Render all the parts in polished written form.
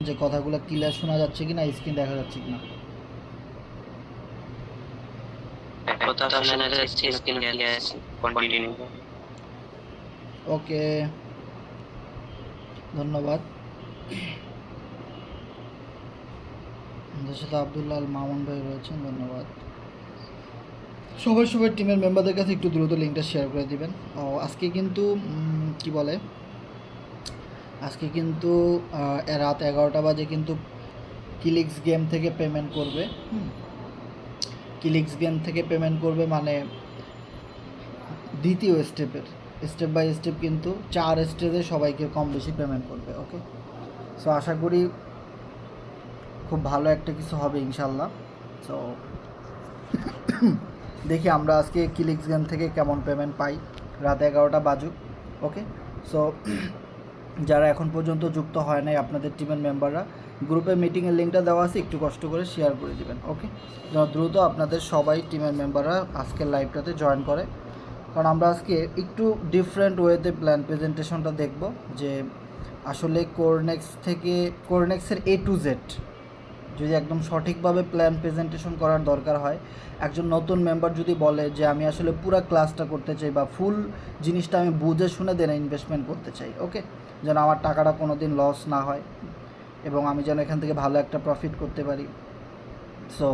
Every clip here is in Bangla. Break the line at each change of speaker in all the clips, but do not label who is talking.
যে কথাগুলো ক্লিয়ার শোনা যাচ্ছে কিনা, স্ক্রিন দেখা যাচ্ছে কিনা। ওকে, ধন্যবাদ। আমাদের সাথে আব্দুল্লাহ আল মামুন ভাই রয়েছেন, ধন্যবাদ। সবাই টিমের মেম্বারদের কাছে একটু দ্রুত লিঙ্কটা শেয়ার করে দিবেন। ও আজকে কিন্তু কি বলে, আজকে কিন্তু রাত 11টা বাজে কিন্তু কিলিক্স গেম থেকে পেমেন্ট করবে। কিলিক্স গেম থেকে পেমেন্ট করবে মানে দ্বিতীয় স্টেপ বাই স্টেপ কিন্তু 4 স্টেজে সবাইকে কম বেশি পেমেন্ট করবে। ওকে, সো আশা করি খুব ভালো একটা কিছু হবে ইনশাল্লাহ। সো দেখি আমরা আজকে কিলিক্স গেম থেকে কেমন পেমেন্ট পাই, রাত 11টা বাজুক। ওকে, সো যারা এখন পর্যন্ত যুক্ত হয় নাই আপনাদের টিমের মেম্বাররা, গ্রুপে মিটিংয়ের লিঙ্কটা দেওয়া আছে, একটু কষ্ট করে শেয়ার করে দিবেন। ওকে, যেন দ্রুত আপনাদের সবাই টিমের মেম্বাররা আজকের লাইভটাতে জয়েন করে, কারণ আমরা আজকে একটু ডিফারেন্ট ওয়েতে প্ল্যান প্রেজেন্টেশনটা দেখব যে আসলে কোরনেক্সের A to Z যদি একদম সঠিকভাবে প্ল্যান প্রেজেন্টেশন করার দরকার হয়, একজন নতুন মেম্বার যদি বলে যে আমি আসলে পুরো ক্লাসটা করতে চাই বা ফুল জিনিসটা আমি বুঝে শুনে দেন ইনভেস্টমেন্ট করতে চাই, ওকে, যেন আমার টাকাটা কোনো দিন লস না হয় এবং আমি যেন এখান থেকে ভালো একটা প্রফিট করতে পারি। সো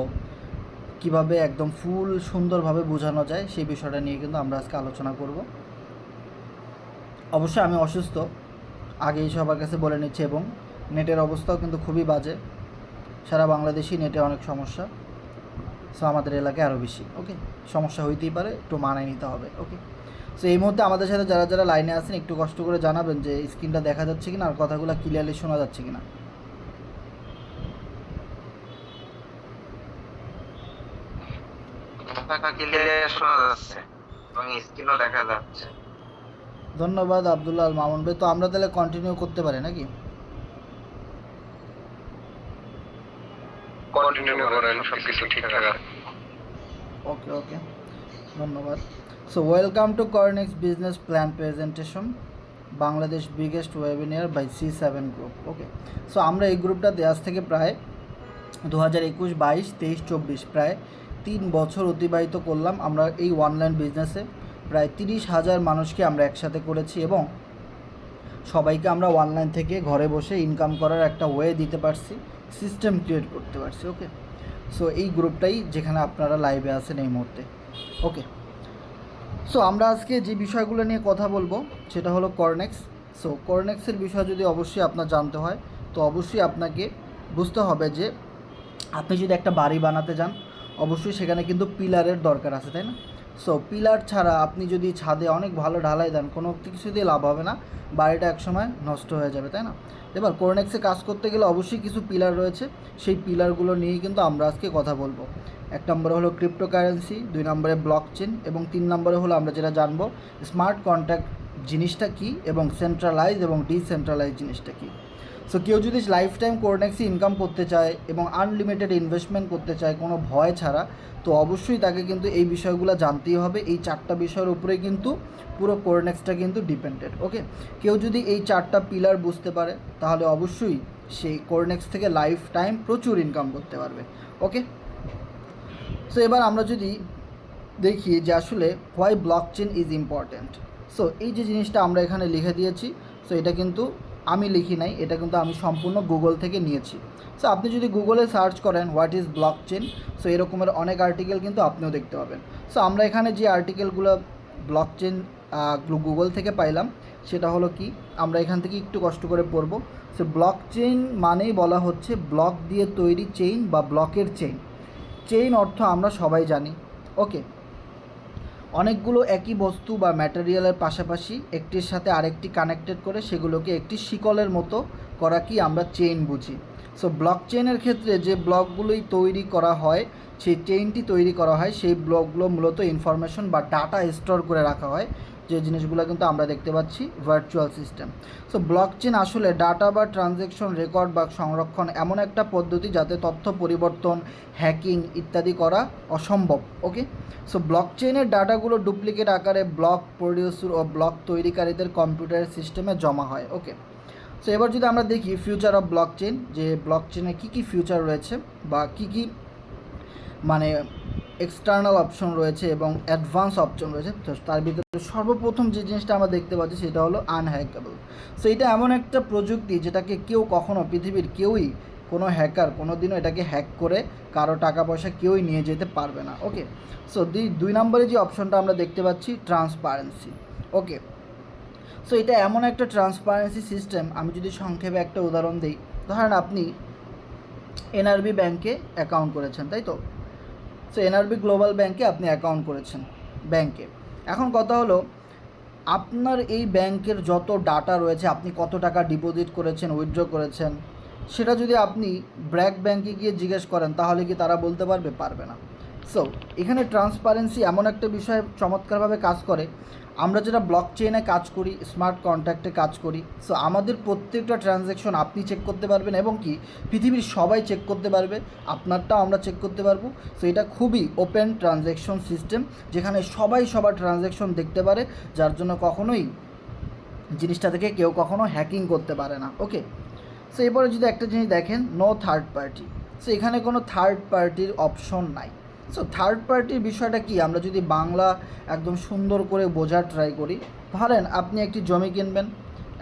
কীভাবে একদম ফুল সুন্দরভাবে বোঝানো যায় সেই বিষয়টা নিয়ে কিন্তু আমরা আজকে আলোচনা করব। অবশ্যই আমি অসুস্থ, আগেই সবার কাছে বলে নিচ্ছি, এবং নেটের অবস্থাও কিন্তু খুবই বাজে, সারা বাংলাদেশি নেটে অনেক সমস্যা। সো আমাদের এলাকায় আরও বেশি। ওকে, সমস্যা হইতেই পারে, একটু মানায় নিতে হবে। ওকে, সো এই মুহূর্তে আমাদের সাথে যারা যারা লাইনে আছেন একটু কষ্ট করে জানাবেন যে স্ক্রিনটা দেখা যাচ্ছে কিনা আর কথাগুলো ক্লিয়ারলি শোনা যাচ্ছে কিনা। ধন্যবাদ আব্দুল্লাহ আল মামুন ভাই। তো আমরা তাহলে কন্টিনিউ করতে পারি নাকি? ওকে ওকে, ধন্যবাদ। So welcome to Cornex business plan presentation, Bangladesh biggest webinar by C7 group. Okay, so আমরা এই গ্রুপটাতে আজ থেকে প্রায় 2021, 22, 23, 24 প্রায় 3 বছর অতিবাহিত করলাম। আমরা এই অনলাইন বিজনেসে প্রায় 30,000 মানুষকে আমরা একসাথে করেছি এবং সবাইকে আমরা অনলাইন থেকে ঘরে বসে ইনকাম করার একটা ওয়ে দিতে পারছি, সিস্টেম ক্রিয়েট করতে পারছি। ওকে, সো এই গ্রুপটাই যেখানে আপনারা লাইভে আছেন এই মুহূর্তে। ওকে, সো আমরা আজকে যে বিষয়গুলো নিয়ে কথা বলবো সেটা হলো কর্নেক্স। সো কর্নেক্সের বিষয় যদি অবশ্যই আপনার জানতে হয় তো অবশ্যই আপনাকে বুঝতে হবে যে আপনি যদি একটা বাড়ি বানাতে যান অবশ্যই সেখানে কিন্তু পিলারের দরকার আছে, তাই না? সো পিলার ছাড়া আপনি যদি ছাদে অনেক ভালো ঢালাই দেন কোনো কিছু দিয়ে লাভ হবে না, বাড়িটা একসময় নষ্ট হয়ে যাবে, তাই না? এবার কোরনেক্সে কাজ করতে গেলে অবশ্যই কিছু পিলার রয়েছে, সেই পিলারগুলো নিয়েই কিন্তু আমরা আজকে কথা বলবো। 1 নম্বরে হলো ক্রিপ্টোকারেন্সি, 2 নম্বরে ব্লকচেন এবং 3 নম্বরে হলো আমরা যেটা জানবো স্মার্ট কন্ট্রাক্ট জিনিসটা কী এবং সেন্ট্রালাইজ এবং ডিসেন্ট্রালাইজ জিনিসটা কী। সো কেউ যদি লাইফ টাইম কোরনেক্সে ইনকাম করতে চায় এবং আনলিমিটেড ইনভেস্টমেন্ট করতে চায় কোনো ভয় ছাড়া, তো অবশ্যই তাকে কিন্তু এই বিষয়গুলো জানতেই হবে। এই 4টা বিষয়ের উপরে কিন্তু পুরো কোরনেক্সটা কিন্তু ডিপেন্ডেড। ওকে, কেউ যদি এই 4টা পিলার বুঝতে পারে তাহলে অবশ্যই সেই কোরনেক্স থেকে লাইফ টাইম প্রচুর ইনকাম করতে পারবে। ওকে, সো এবার আমরা যদি দেখি যে আসলে why blockchain is important. So এই যে জিনিসটা আমরা এখানে লিখে দিয়েছি, সো এটা কিন্তু আমি লিখি নাই, এটা কিন্তু আমি সম্পূর্ণ গুগল থেকে নিয়েছি। সো আপনি যদি গুগলে সার্চ করেন হোয়াট ইজ ব্লকচেন, সো এরকমের অনেক আর্টিকেল কিন্তু আপনিও দেখতে পাবেন। সো আমরা এখানে যে আর্টিকেলগুলো ব্লকচেন গুগল থেকে পাইলাম সেটা হলো কি, আমরা এখান থেকে একটু কষ্ট করে পড়ব। সো ব্লকচেন মানেই বলা হচ্ছে ব্লক দিয়ে তৈরি চেইন বা ব্লকের চেইন। চেইন অর্থ আমরা সবাই জানি। ওকে, অনেকগুলো একই বস্তু বা ম্যাটেরিয়ালের পাশাপাশি একটির সাথে আরেকটি কানেক্টেড করে সেগুলোকে একটি শিকলের মতো করা কি আমরা চেইন বুঝি। সো ব্লক চেইনের ক্ষেত্রে যে ব্লকগুলোই তৈরি করা হয়, সেই চেইনটি তৈরি করা হয়, সেই ব্লকগুলো মূলত ইনফরমেশন বা ডাটা স্টোর করে রাখা হয়, যে জিনিসগুলো কিন্তু আমরা দেখতে পাচ্ছি ভার্চুয়াল সিস্টেম। সো ব্লকচেন আসলে ডাটা বা ট্রানজ্যাকশন রেকর্ড বা সংরক্ষণ এমন একটা পদ্ধতি যাতে তথ্য পরিবর্তন, হ্যাকিং ইত্যাদি করা অসম্ভব। ওকে, সো ব্লকচেনের ডাটাগুলো ডুপ্লিকেট আকারে ব্লক প্রডিউসার ও ব্লক তৈরিকারীদের কম্পিউটার সিস্টেমে জমা হয়। ওকে, সো এবার যদি আমরা দেখি ফিউচার অফ ব্লক চেইন, যে ব্লক চেইনে কী কী ফিউচার রয়েছে বা কী কী মানে এক্সটার্নাল অপশন রয়েছে এবং অ্যাডভান্স অপশন রয়েছে, তো তার ভিতরে সর্বপ্রথম যে জিনিসটা আমরা দেখতে পাচ্ছি সেটা হলো আনহ্যাকেবল। সো এটা এমন একটা প্রযুক্তি যেটাকে কেউ কখনো, পৃথিবীর কেউই, কোনো হ্যাকার কোনো দিনও এটাকে হ্যাক করে কারো টাকা পয়সা কেউই নিয়ে যেতে পারবে না। ওকে, সো দুই নম্বরে যে অপশনটা আমরা দেখতে পাচ্ছি ট্রান্সপারেন্সি। ওকে, সো এটা এমন একটা ট্রান্সপারেন্সি সিস্টেম, আমি যদি সংক্ষেপে একটা উদাহরণ দিই, ধরেন আপনি এনআরবি ব্যাংকে অ্যাকাউন্ট করেছেন, তাই তো? সো এনআরবি গ্লোবাল ব্যাংকে আপনি অ্যাকাউন্ট করেছেন ব্যাংকে। এখন কথা হলো, আপনার এই ব্যাংকের যত ডাটা রয়েছে, আপনি কত টাকা ডিপোজিট করেছেন, উইথড্র করেছেন, সেটা যদি আপনি ব্র্যাক ব্যাংকে গিয়ে জিজ্ঞেস করেন, তাহলে কি তারা বলতে পারবে? পারবে না। সো এখানে ট্রান্সপারেন্সি এমন একটা বিষয় চমৎকারভাবে কাজ করে। আমরা যেটা ব্লক চেইনে কাজ করি, স্মার্ট কন্ট্রাক্টে কাজ করি, সো আমাদের প্রত্যেকটা ট্রানজ্যাকশন আপনি চেক করতে পারবেন এবং কি পৃথিবীর সবাই চেক করতে পারবে, আপনারটাও আমরা চেক করতে পারবো। সো এটা খুবই ওপেন ট্রানজ্যাকশন সিস্টেম, যেখানে সবাই সবার ট্রানজ্যাকশন দেখতে পারে, যার জন্য কখনোই জিনিসটা থেকে কেউ কখনো হ্যাকিং করতে পারে না। ওকে, সো এরপরে যদি একটা জিনিস দেখেন, নো থার্ড পার্টি। সো এখানে কোনো থার্ড পার্টির অপশন নাই। সো থার্ড পার্টির বিষয়টা কি, আমরা যদি বাংলা একদম সুন্দর করে বোঝার ট্রাই করি, ধরেন আপনি একটি জমি কিনবেন।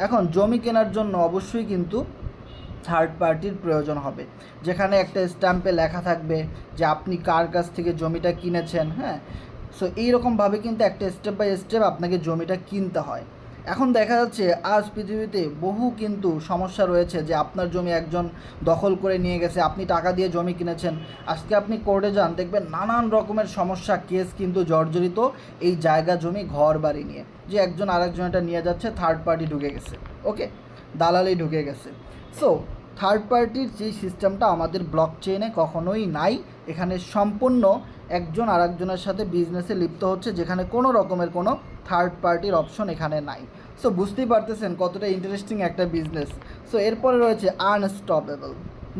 এখন জমি কেনার জন্য অবশ্যই কিন্তু থার্ড পার্টির প্রয়োজন হবে, যেখানে একটা স্ট্যাম্পে লেখা থাকবে যে আপনি কার কাছ থেকে জমিটা কিনেছেন। হ্যাঁ, সো এইরকমভাবে কিন্তু একটা স্টেপ বাই স্টেপ আপনাকে জমিটা কিনতে হয়। এখন দেখা যাচ্ছে আজ পৃথিবীতে বহু কিন্তু সমস্যা রয়েছে, যে আপনার জমি একজন দখল করে নিয়ে গেছে, আপনি টাকা দিয়ে জমি কিনেছেন, আজকে আপনি কোর্টে যান, দেখবেন নানান রকমের সমস্যা, কেস কিন্তু জর্জরিত এই জায়গা জমি ঘর বাড়ি নিয়ে, যে একজন আরেকজন এটা নিয়ে যাচ্ছে, থার্ড পার্টি ঢুকে গেছে। ওকে, দালালি ঢুকে গেছে। সো থার্ড পার্টির যেই সিস্টেমটা আমাদের ব্লক চেইনে কখনোই নাই। এখানে সম্পূর্ণ একজন আরেকজনের সাথে বিজনেসে লিপ্ত হচ্ছে, যেখানে কোনো রকমের কোনো থার্ড পার্টির অপশন এখানে নাই। সো বুঝতেই পারতেছেন কতটা ইন্টারেস্টিং একটা বিজনেস। সো এরপরে রয়েছে আনস্টপেবল,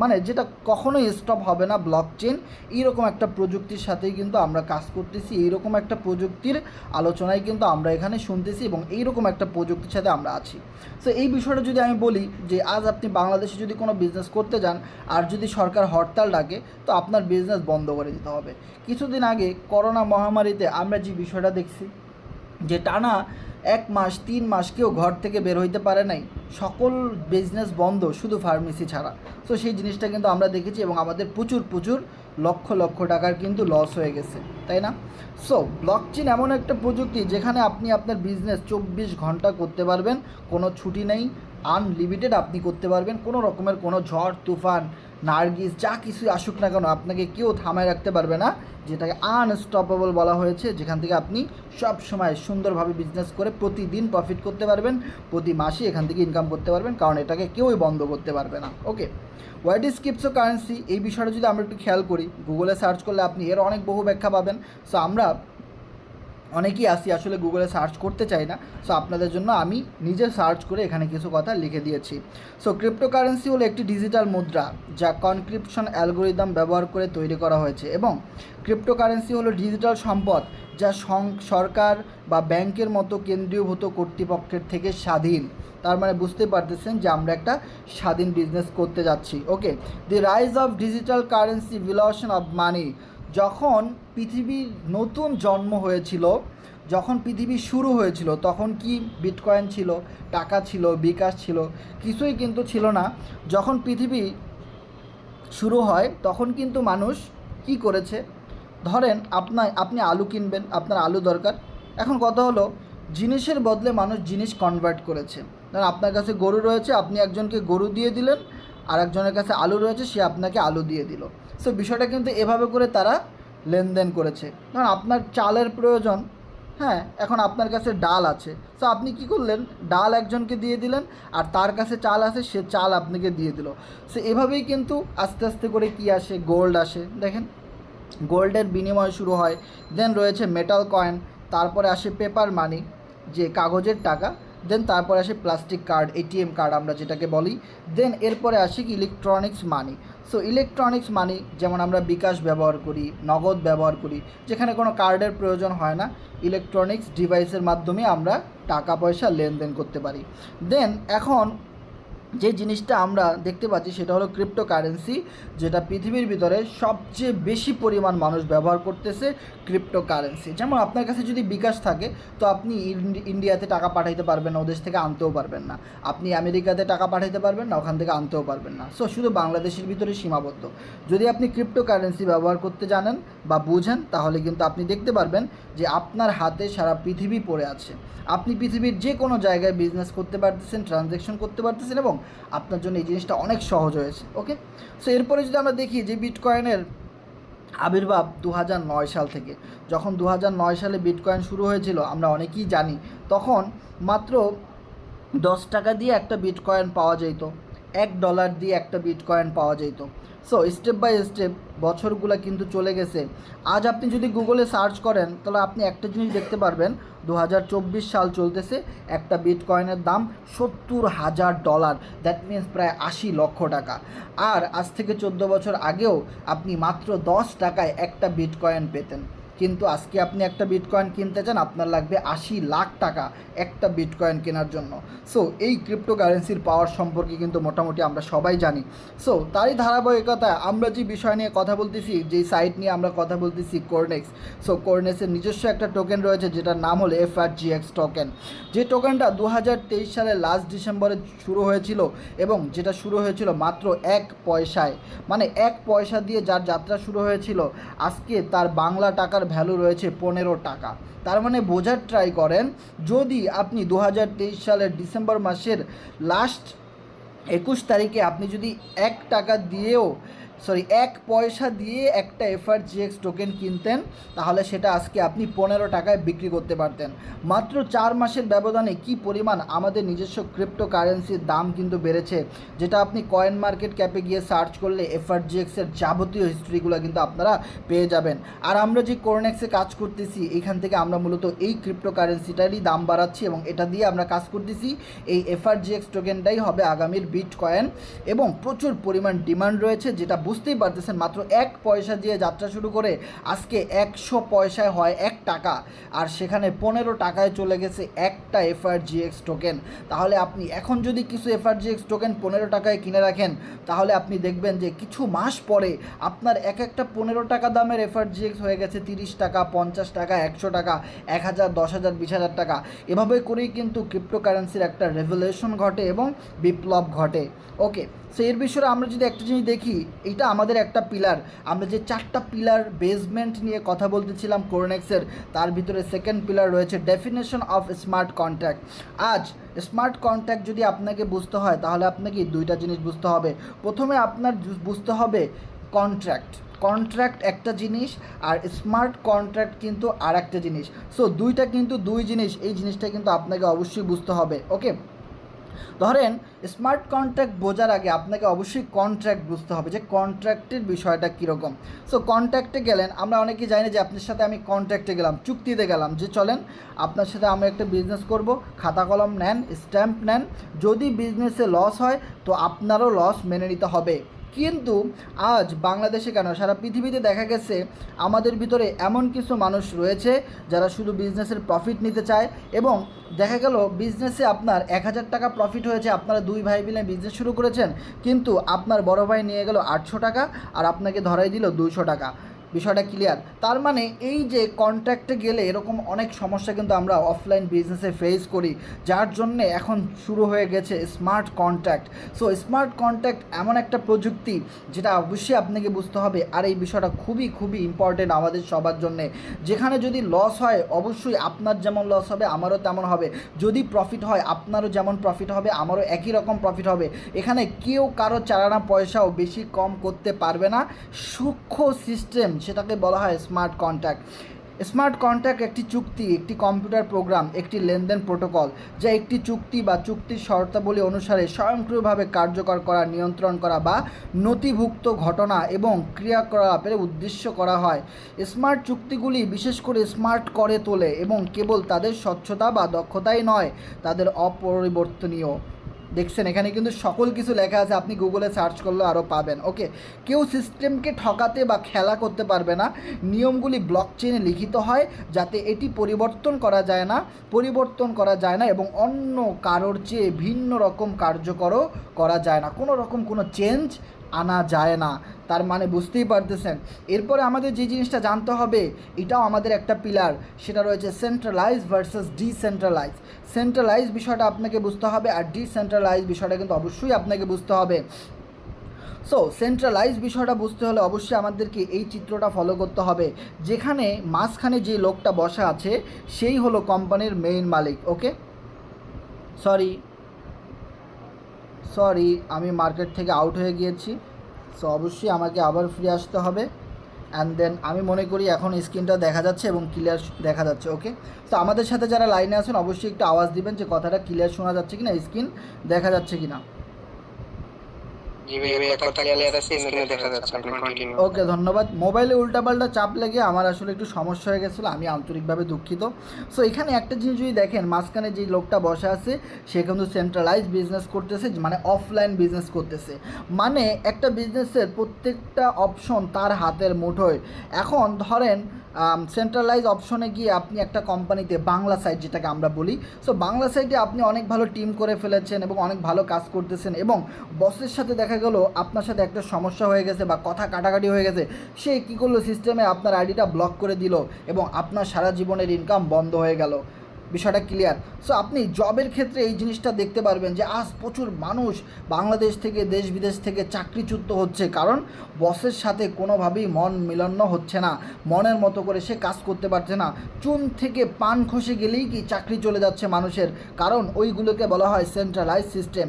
মানে যেটা কখনোই স্টপ হবে না ব্লক চেইন। এইরকম একটা প্রযুক্তির সাথেই কিন্তু আমরা কাজ করতেছি, এইরকম একটা প্রযুক্তির আলোচনায় কিন্তু আমরা এখানে শুনতেছি এবং এইরকম একটা প্রযুক্তির সাথে আমরা আছি। সো এই বিষয়টা যদি আমি বলি, যে আজ আপনি বাংলাদেশে যদি কোনো বিজনেস করতে যান আর যদি সরকার হরতাল ডাকে, তো আপনার বিজনেস বন্ধ করে দিতে হবে। কিছুদিন আগে করোনা মহামারীতে আমরা যে বিষয়টা দেখছি, যে টানা 1 মাস 3 মাস কেউ ঘর থেকে বের হইতে পারে নাই, সকল বিজনেস বন্ধ শুধু ফার্মেসি ছাড়া। সো সেই জিনিসটা কিন্তু আমরা দেখেছি এবং আমাদের প্রচুর প্রচুর লক্ষ লক্ষ টাকার কিন্তু লস হয়ে গেছে, তাই না? সো ব্লকচেন এমন একটা প্রযুক্তি যেখানে আপনি আপনার বিজনেস 24 ঘন্টা করতে পারবেন, কোনো ছুটি নেই, আনলিমিটেড আপনি করতে পারবেন, কোনো রকমের কোনো ঝড় তুফান নার্গিস যা কিছুই আসুক না কেন আপনাকে কেউ থামায় রাখতে পারবে না, যেটাকে আনস্টপেবল বলা হয়েছে, যেখান থেকে আপনি সব সময় সুন্দরভাবে বিজনেস করে প্রতিদিন প্রফিট করতে পারবেন, প্রতি মাসে এখান থেকে ইনকাম করতে পারবেন, কারণ এটাকে কেউই বন্ধ করতে পারবে না। ওকে, হোয়াট ইজ ক্রিপ্টোকারেন্সি, এই বিষয়টা যদি আমরা একটু খেয়াল করি, গুগলে সার্চ করলে আপনি এর অনেক বহু ব্যাখ্যা পাবেন। সো আমরা অনেকেই আসি আসলে গুগলে সার্চ করতে চাই না, সো আপনাদের জন্য আমি নিজে সার্চ করে এখানে কিছু কথা লিখে দিয়েছি। সো ক্রিপ্টোকারেন্সি হলো একটি ডিজিটাল মুদ্রা যা কনক্রিপশন অ্যালগোরিদম ব্যবহার করে তৈরি করা হয়েছে, এবং ক্রিপ্টোকারেন্সি হলো ডিজিটাল সম্পদ যা সরকার বা ব্যাংকের মতো কেন্দ্রীয়ভূত কর্তৃপক্ষের থেকে স্বাধীন। তার মানে বুঝতে পারতেছেন যে আমরা একটা স্বাধীন বিজনেস করতে যাচ্ছি। Okay, the rise of digital currency, valuation of money. যখন পৃথিবীর নতুন জন্ম হয়েছিল, যখন পৃথিবী শুরু হয়েছিল, তখন কি বিটকয়েন ছিল, টাকা ছিল, বিকাশ ছিল? কিছুই কিন্তু ছিল না। যখন পৃথিবী শুরু হয় তখন কিন্তু মানুষ কি করেছে, ধরেন আপনি আলু কিনবেন, আপনার আলু দরকার। এখন কথা হলো, জিনিসের বদলে মানুষ জিনিস কনভার্ট করেছে। ধরেন আপনার কাছে গরু রয়েছে, আপনি একজনকে গরু দিয়ে দিলেন, আর একজনের কাছে আলু রয়েছে, সে আপনাকে আলু দিয়ে দিল। সো বিষয়টা কিন্তু এভাবে করে তারা লেনদেন করেছে। ধরুন আপনার চালের প্রয়োজন, হ্যাঁ, এখন আপনার কাছে ডাল আছে, সো আপনি কি করলেন, ডাল একজনকে দিয়ে দিলেন, আর তার কাছে চাল আছে, সে চাল আপনাকে দিয়ে দিল। সো এভাবেই কিন্তু আস্তে আস্তে করে কি আসে, গোল্ড আসে। দেখেন, গোল্ডের বিনিময় শুরু হয়। দেন রয়েছে মেটাল কয়েন, তারপরে আসে পেপার মানি, যে কাগজের টাকা। দেন তারপরে আসে প্লাস্টিক কার্ড, এটিএম কার্ড আমরা যেটাকে বলি। দেন এরপরে আসে কি ইলেকট্রনিক্স মানি। সো ইলেকট্রনিক্স মানি যেমন আমরা বিকাশ ব্যবহার করি, নগদ ব্যবহার করি, যেখানে কোনো কার্ডের প্রয়োজন হয় না, ইলেকট্রনিক্স ডিভাইসের মাধ্যমে আমরা টাকা পয়সা লেনদেন করতে পারি। দেন এখন যে জিনিসটা আমরা দেখতে পাচ্ছি সেটা হলো ক্রিপ্টোকারেন্সি, যেটা পৃথিবীর ভিতরে সবচেয়ে বেশি পরিমাণ মানুষ ব্যবহার করতেছে ক্রিপ্টোকারেন্সি। যেমন আপনার কাছে যদি বিকাশ থাকে তো আপনি ইন্ডিয়াতে টাকা পাঠাইতে পারবেন না, ওদেশ থেকে আনতেও পারবেন না। আপনি আমেরিকাতে টাকা পাঠাইতে পারবেন না, ওখান থেকে আনতেও পারবেন না। সো শুধু বাংলাদেশের ভিতরে সীমাবদ্ধ। যদি আপনি ক্রিপ্টোকারেন্সি ব্যবহার করতে জানেন বা বুঝেন, তাহলে কিন্তু আপনি দেখতে পারবেন যে আপনার হাতে সারা পৃথিবী পড়ে আছে। আপনি পৃথিবীর যে কোনো জায়গায় বিজনেস করতে পারতেছেন, ট্রানজ্যাকশন করতে পারতেছেন, এবং আপনার জন্য এই জিনিসটা অনেক সহজ হয়েছে। ওকে, সো এরপরে যদি আমরা দেখি যে বিটকয়েনের আবির্ভাব 2009 সাল থেকে। যখন 2009 সালে বিটকয়েন শুরু হয়েছিল আমরা অনেকেই জানি, তখন মাত্র 10 টাকা দিয়ে একটা বিটকয়েন পাওয়া যেত, $1 দিয়ে একটা বিটকয়েন পাওয়া যেত। সো স্টেপ বাই স্টেপ বছরগুলো কিন্তু চলে গেছে। আজ আপনি যদি গুগলে সার্চ করেন তাহলে আপনি একটা জিনিস দেখতে পারবেন, 2024 সাল চলতেছে, একটা বিটকয়েনের দাম $70,000, দ্যাট মিনস প্রায় 80 লক্ষ টাকা। আর আজ থেকে 14 বছর আগেও আপনি মাত্র 10 টাকায় একটা বিটকয়েন পেতেন, কিন্তু আজকে আপনি একটা বিটকয়েন কিনতে চান, আপনার লাগবে 80 লাখ টাকা একটা বিটকয়েন কেনার জন্য। সো এই ক্রিপ্টোকারেন্সির পাওয়ার সম্পর্কে কিন্তু মোটামুটি আমরা সবাই জানি। সো তারই ধারাবাহিকতায় আমরা যে বিষয় নিয়ে কথা বলতেছি, যেই সাইট নিয়ে আমরা কথা বলতেছি, কোরনেক্স। সো কোরনেক্সের নিজস্ব একটা টোকেন রয়েছে যেটার নাম হলো FRGX টোকেন। যে টোকেনটা 2023 সালের লাস্ট ডিসেম্বরে শুরু হয়েছিল, এবং যেটা শুরু হয়েছিল মাত্র 1 পয়সায়, মানে 1 পয়সা দিয়ে যার যাত্রা শুরু হয়েছিল, আজকে তার বাংলা টাকার ভ্যালু রয়েছে 15 টাকা। তার মানে বোঝার ট্রাই করেন, যদি আপনি 2023 সালের ডিসেম্বর মাসের লাস্ট 21 তারিখে আপনি যদি 1 টাকা দিয়েও 1 পয়সা দিয়ে একটা FRGX টোকেন কিনতেন, তাহলে সেটা আজকে আপনি 15 টাকায় বিক্রি করতে পারতেন। মাত্র 4 মাসের ব্যবধানে কি পরিমাণ আমাদের নিজস্ব ক্রিপ্টোকারেন্সির দাম কিন্তু বেড়েছে, যেটা আপনি কয়েন মার্কেট ক্যাপে গিয়ে সার্চ করলে FRGXের যাবতীয় হিস্ট্রিগুলো কিন্তু আপনারা পেয়ে যাবেন। আর আমরা যে কোরনেক্সে কাজ করতেছি, এখান থেকে আমরা মূলত এই ক্রিপ্টোকারেন্সিটারই দাম বাড়াচ্ছি, এবং এটা দিয়ে আমরা কাজ করতেছি। এই FRGX টোকেনটাই হবে আগামীর বিটকয়েন, এবং প্রচুর পরিমাণ ডিমান্ড রয়েছে, যেটা বুঝতেই পারতেছেন। মাত্র 1 পয়সা দিয়ে যাত্রা শুরু করে আজকে 100 পয়সায় হয় 1 টাকা, আর সেখানে 15 টাকায় চলে গেছে একটা FRGX টোকেন। তাহলে আপনি এখন যদি কিছু FRGX টোকেন 15 টাকায় কিনে রাখেন, তাহলে আপনি দেখবেন যে কিছু মাস পরে আপনার একটা 15 টাকা দামের FRGX হয়ে গেছে 30 টাকা, 50 টাকা, 100 টাকা, 1000, 10,000, 20,000 টাকা। এভাবে করেই কিন্তু ক্রিপ্টোকারেন্সির একটা রেভলিউশন ঘটে এবং বিপ্লব ঘটে। ওকে, সো এর বিষয়ে আমরা যদি একটা জিনিস দেখি, এটা আমাদের একটা পিলার। আমরা যে 4টা পিলার বেসমেন্ট নিয়ে কথা বলতেছিলাম কোরনেক্সের, তার ভিতরে সেকেন্ড পিলার রয়েছে ডেফিনেশন অফ স্মার্ট কন্ট্রাক্ট। আজ স্মার্ট কন্ট্রাক্ট যদি আপনাকে বুঝতে হয়, তাহলে আপনাকে 2টা জিনিস বুঝতে হবে। প্রথমে আপনার বুঝতে হবে কন্ট্রাক্ট একটা জিনিস, আর স্মার্ট কন্ট্রাক্ট কিন্তু আর একটা জিনিস। সো দুইটা কিন্তু দুই জিনিস, এই জিনিসটা কিন্তু আপনাকে অবশ্যই বুঝতে হবে। ওকে, ধরেন স্মার্ট কন্ট্রাক্ট বোঝার আগে আপনাকে অবশ্যই কন্ট্রাক্ট বুঝতে হবে, যে কন্ট্রাক্টের বিষয়টা কীরকম। সো কন্ট্রাক্টে গেলেন, আমরা অনেকেই জানি যে আপনার সাথে আমি কন্ট্রাক্টে গেলাম, চুক্তিতে গেলাম, যে চলেন আপনার সাথে আমরা একটা বিজনেস করব, খাতা কলম নেন, স্ট্যাম্প নেন, যদি বিজনেসে লস হয় তো আপনারও লস মেনে নিতে হবে। কিন্তু আজ বাংলাদেশে কেন, সারা পৃথিবীতে দেখা গেছে আমাদের ভিতরে এমন কিছু মানুষ রয়েছে যারা শুধু বিজনেসের প্রফিট নিতে চায়, এবং দেখা গেল বিজনেসে আপনার 1000 টাকা প্রফিট হয়েছে, আপনারা 2 ভাই মিলে বিজনেস শুরু করেছেন, কিন্তু আপনার বড় ভাই নিয়ে গেল 800 টাকা আর আপনাকে ধরাই দিল 200 টাকা। বিষয়টা ক্লিয়ার? তার মানে এই যে কন্ট্রাক্টে গেলে এরকম অনেক সমস্যা কিন্তু আমরা অফলাইন বিজনেসে ফেস করি, যার জন্যে এখন শুরু হয়ে গেছে smart contract. So smart contract এমন একটা প্রযুক্তি যেটা অবশ্যই আপনাকে বুঝতে হবে, আর এই বিষয়টা খুবই খুবই ইম্পর্টেন্ট আমাদের সবার জন্যে। যেখানে যদি লস হয়, অবশ্যই আপনার যেমন লস হবে আমারও তেমন হবে, যদি প্রফিট হয় আপনারও যেমন প্রফিট হবে আমারও একই রকম প্রফিট হবে। এখানে কেউ কারো চারানা পয়সাও বেশি কম করতে পারবে না। সূক্ষ্ম সিস্টেম, সেটাকে বলা হয় স্মার্ট কন্ট্রাক্ট। স্মার্ট কন্ট্রাক্ট একটি চুক্তি, একটি কম্পিউটার প্রোগ্রাম, একটি লেনদেন প্রোটোকল, যা একটি চুক্তি বা চুক্তির শর্তাবলী অনুসারে স্বয়ংক্রিয়ভাবে কার্যকর করা, নিয়ন্ত্রণ করা বা নথিভুক্ত ঘটনা এবং ক্রিয়াকলাপের উদ্দেশ্য করা হয়। স্মার্ট চুক্তিগুলি বিশেষ করে স্মার্ট করে তোলে, এবং কেবল তাদের স্বচ্ছতা বা দক্ষতাই নয়, তাদের অপরিবর্তনীয় দেখছেন এখানে কিন্তু সকল কিছু লেখা আছে, আপনি গুগলে সার্চ করলেও আরও পাবেন। ওকে, কেউ সিস্টেমকে ঠকাতে বা খেলা করতে পারবে না। নিয়মগুলি ব্লক চেইনে লিখিত হয় যাতে এটি পরিবর্তন করা যায় না এবং অন্য কারোর চেয়ে ভিন্ন রকম কার্যকরও করা যায় না, কোনো রকম কোনো চেঞ্জ আনা যায় না। তার মানে বুঝতেই পারতেছেন। এরপরে আমাদের যে জিনিসটা জানতে হবে, এটাও আমাদের একটা পিলার, সেটা রয়েছে সেন্ট্রালাইজ ভার্সেস ডিসেন্ট্রালাইজ। সেন্ট্রালাইজ বিষয়টা আপনাকে বুঝতে হবে, আর ডিসেন্ট্রালাইজ বিষয়টা কিন্তু অবশ্যই আপনাকে বুঝতে হবে। সো সেন্ট্রালাইজ বিষয়টা বুঝতে হলে অবশ্যই আমাদেরকে এই চিত্রটা ফলো করতে হবে, যেখানে মাঝখানে যে লোকটা বসা আছে সেই হলো কোম্পানির মেইন মালিক। ওকে, সরি আমি মার্কেট থেকে আউট হয়ে গিয়েছি। সো অবশ্যই আমাকে আবার ফিরে আসতে হবে। অ্যান্ড দেন আমি মনে করি এখন স্ক্রিনটা দেখা যাচ্ছে এবং ক্লিয়ার দেখা যাচ্ছে। ওকে, তো আমাদের সাথে যারা লাইনে আছেন অবশ্যই একটু আওয়াজ দিবেন যে কথাটা ক্লিয়ার শোনা যাচ্ছে কিনা, স্ক্রিন দেখা যাচ্ছে কিনা। ওকে, ধন্যবাদ। মোবাইলে উল্টাপাল্টা চাপ লেগে আমার আসলে একটু সমস্যা হয়ে গেছিলো, আমি আন্তরিকভাবে দুঃখিত। সো এখানে একটা জিনিস যদি দেখেন, মাঝখানে যে লোকটা বসে আছে সে কিন্তু সেন্ট্রালাইজ বিজনেস করতেছে, মানে অফলাইন বিজনেস করতেছে। মানে একটা বিজনেসের প্রত্যেকটা অপশন তার হাতের মুঠোয়। এখন ধরেন সেন্ট্রালাইজ অপশনে গিয়ে আপনি একটা কোম্পানিতে বাংলা সাইট যেটাকে আমরা বলি, সো বাংলা সাইটে আপনি অনেক ভালো টিম করে ফেলেছেন এবং অনেক ভালো কাজ করতেছেন, এবং বসের সাথে দেখা গেল আপনার সাথে একটা সমস্যা হয়ে গেছে বা কথা কাটাকাটি হয়ে গেছে, সে কী করলো, সিস্টেমে আপনার আইডিটা ব্লক করে দিল এবং আপনার সারা জীবনের ইনকাম বন্ধ হয়ে গেল। বিষয়টা ক্লিয়ার। সো আপনি জবের ক্ষেত্রে এই জিনিসটা দেখতে পারবেন যে আজ প্রচুর মানুষ বাংলাদেশ থেকে দেশ বিদেশ থেকে চাকরিচ্যুত হচ্ছে, কারণ বসের সাথে কোনোভাবেই মন মিলন্য হচ্ছে না, মনের মতো করে সে কাজ করতে পারছে না। চুন থেকে পান খসে গেলেই কি চাকরি চলে যাচ্ছে মানুষের, কারণ ওইগুলোকে বলা হয় সেন্ট্রালাইজ সিস্টেম।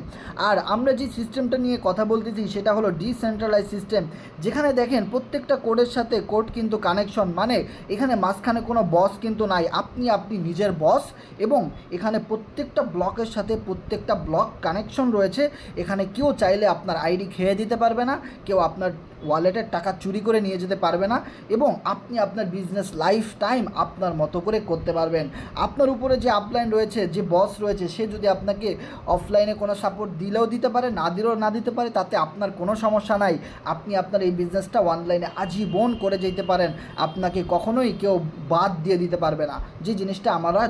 আর আমরা যে সিস্টেমটা নিয়ে কথা বলতেছি সেটা হলো ডিসেন্ট্রালাইজ সিস্টেম, যেখানে দেখেন প্রত্যেকটা কোডের সাথে কোড কিন্তু কানেকশন, মানে এখানে মাঝখানে কোনো বস কিন্তু নাই, আপনি নিজের বস, এবং এখানে প্রত্যেকটা ব্লকের সাথে প্রত্যেকটা ব্লক কানেকশন রয়েছে। এখানে কেউ চাইলে আপনার আইডি খেয়ে দিতে পারবে না, কেউ আপনার ওয়ালেটের টাকা চুরি করে নিয়ে যেতে পারবে না, এবং আপনি আপনার বিজনেস লাইফ টাইম আপনার মতো করে করতে পারবেন। আপনার উপরে যে আপলাইন রয়েছে, যে বস রয়েছে, সে যদি আপনাকে অফলাইনে কোনো সাপোর্ট দিলেও দিতে পারে, না দিলেও না দিতে পারে, তাতে আপনার কোনো সমস্যা নাই। আপনি আপনার এই বিজনেসটা অনলাইনে আজীবন করে যেতে পারেন, আপনাকে কখনোই কেউ বাদ দিয়ে দিতে পারবে না, যে জিনিসটা আমরা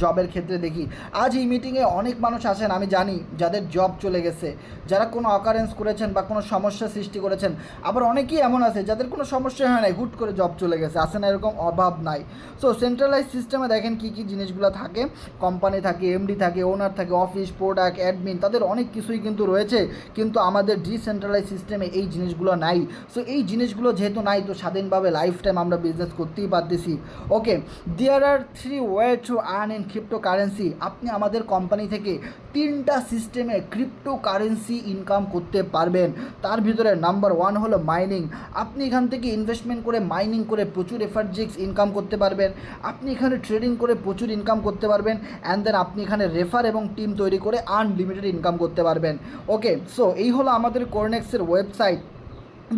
জবের ক্ষেত্রে দেখি। আজ এই মিটিংয়ে অনেক মানুষ আসেন, আমি জানি, যাদের জব চলে গেছে, যারা কোনো অকারেন্স করেছেন বা কোনো সমস্যা সৃষ্টি করেছেন। আবার অনেকেই এমন আছে যাদের কোনো সমস্যা হয় নাই, হুট করে জব চলে গেছে, আসে না, এরকম অভাব নাই। সো সেন্ট্রালাইজ সিস্টেমে দেখেন কী কী জিনিসগুলো থাকে, কোম্পানি থাকে, এমডি থাকে, ওনার থাকে, অফিস, প্রোডাক্ট, অ্যাডমিন, তাদের অনেক কিছুই কিন্তু রয়েছে, কিন্তু আমাদের ডিসেন্ট্রালাইজ সিস্টেমে এই জিনিসগুলো নাই। সো এই জিনিসগুলো যেহেতু নাই, তো স্বাধীনভাবে লাইফ টাইম আমরা বিজনেস করতেই পারতেছি। ওকে, দেয়ার আর 3 way to earn in cryptocurrency. আপনি আমাদের কোম্পানি থেকে 3টা সিস্টেমে ক্রিপ্টোকারেন্সি ইনকাম করতে পারবেন। তার ভিতরে নাম্বার 1 হলো মাইনিং। আপনি এখান থেকে ইনভেস্টমেন্ট করে, মাইনিং করে প্রচুর এফআরজিএক্স ইনকাম করতে পারবেন। আপনি এখানে ট্রেডিং করে প্রচুর ইনকাম করতে পারবেন, অ্যান্ড দেন আপনি এখানে রেফার এবং টিম তৈরি করে আনলিমিটেড ইনকাম করতে পারবেন। ওকে, সো এই হলো আমাদের কোরনেক্সের ওয়েবসাইট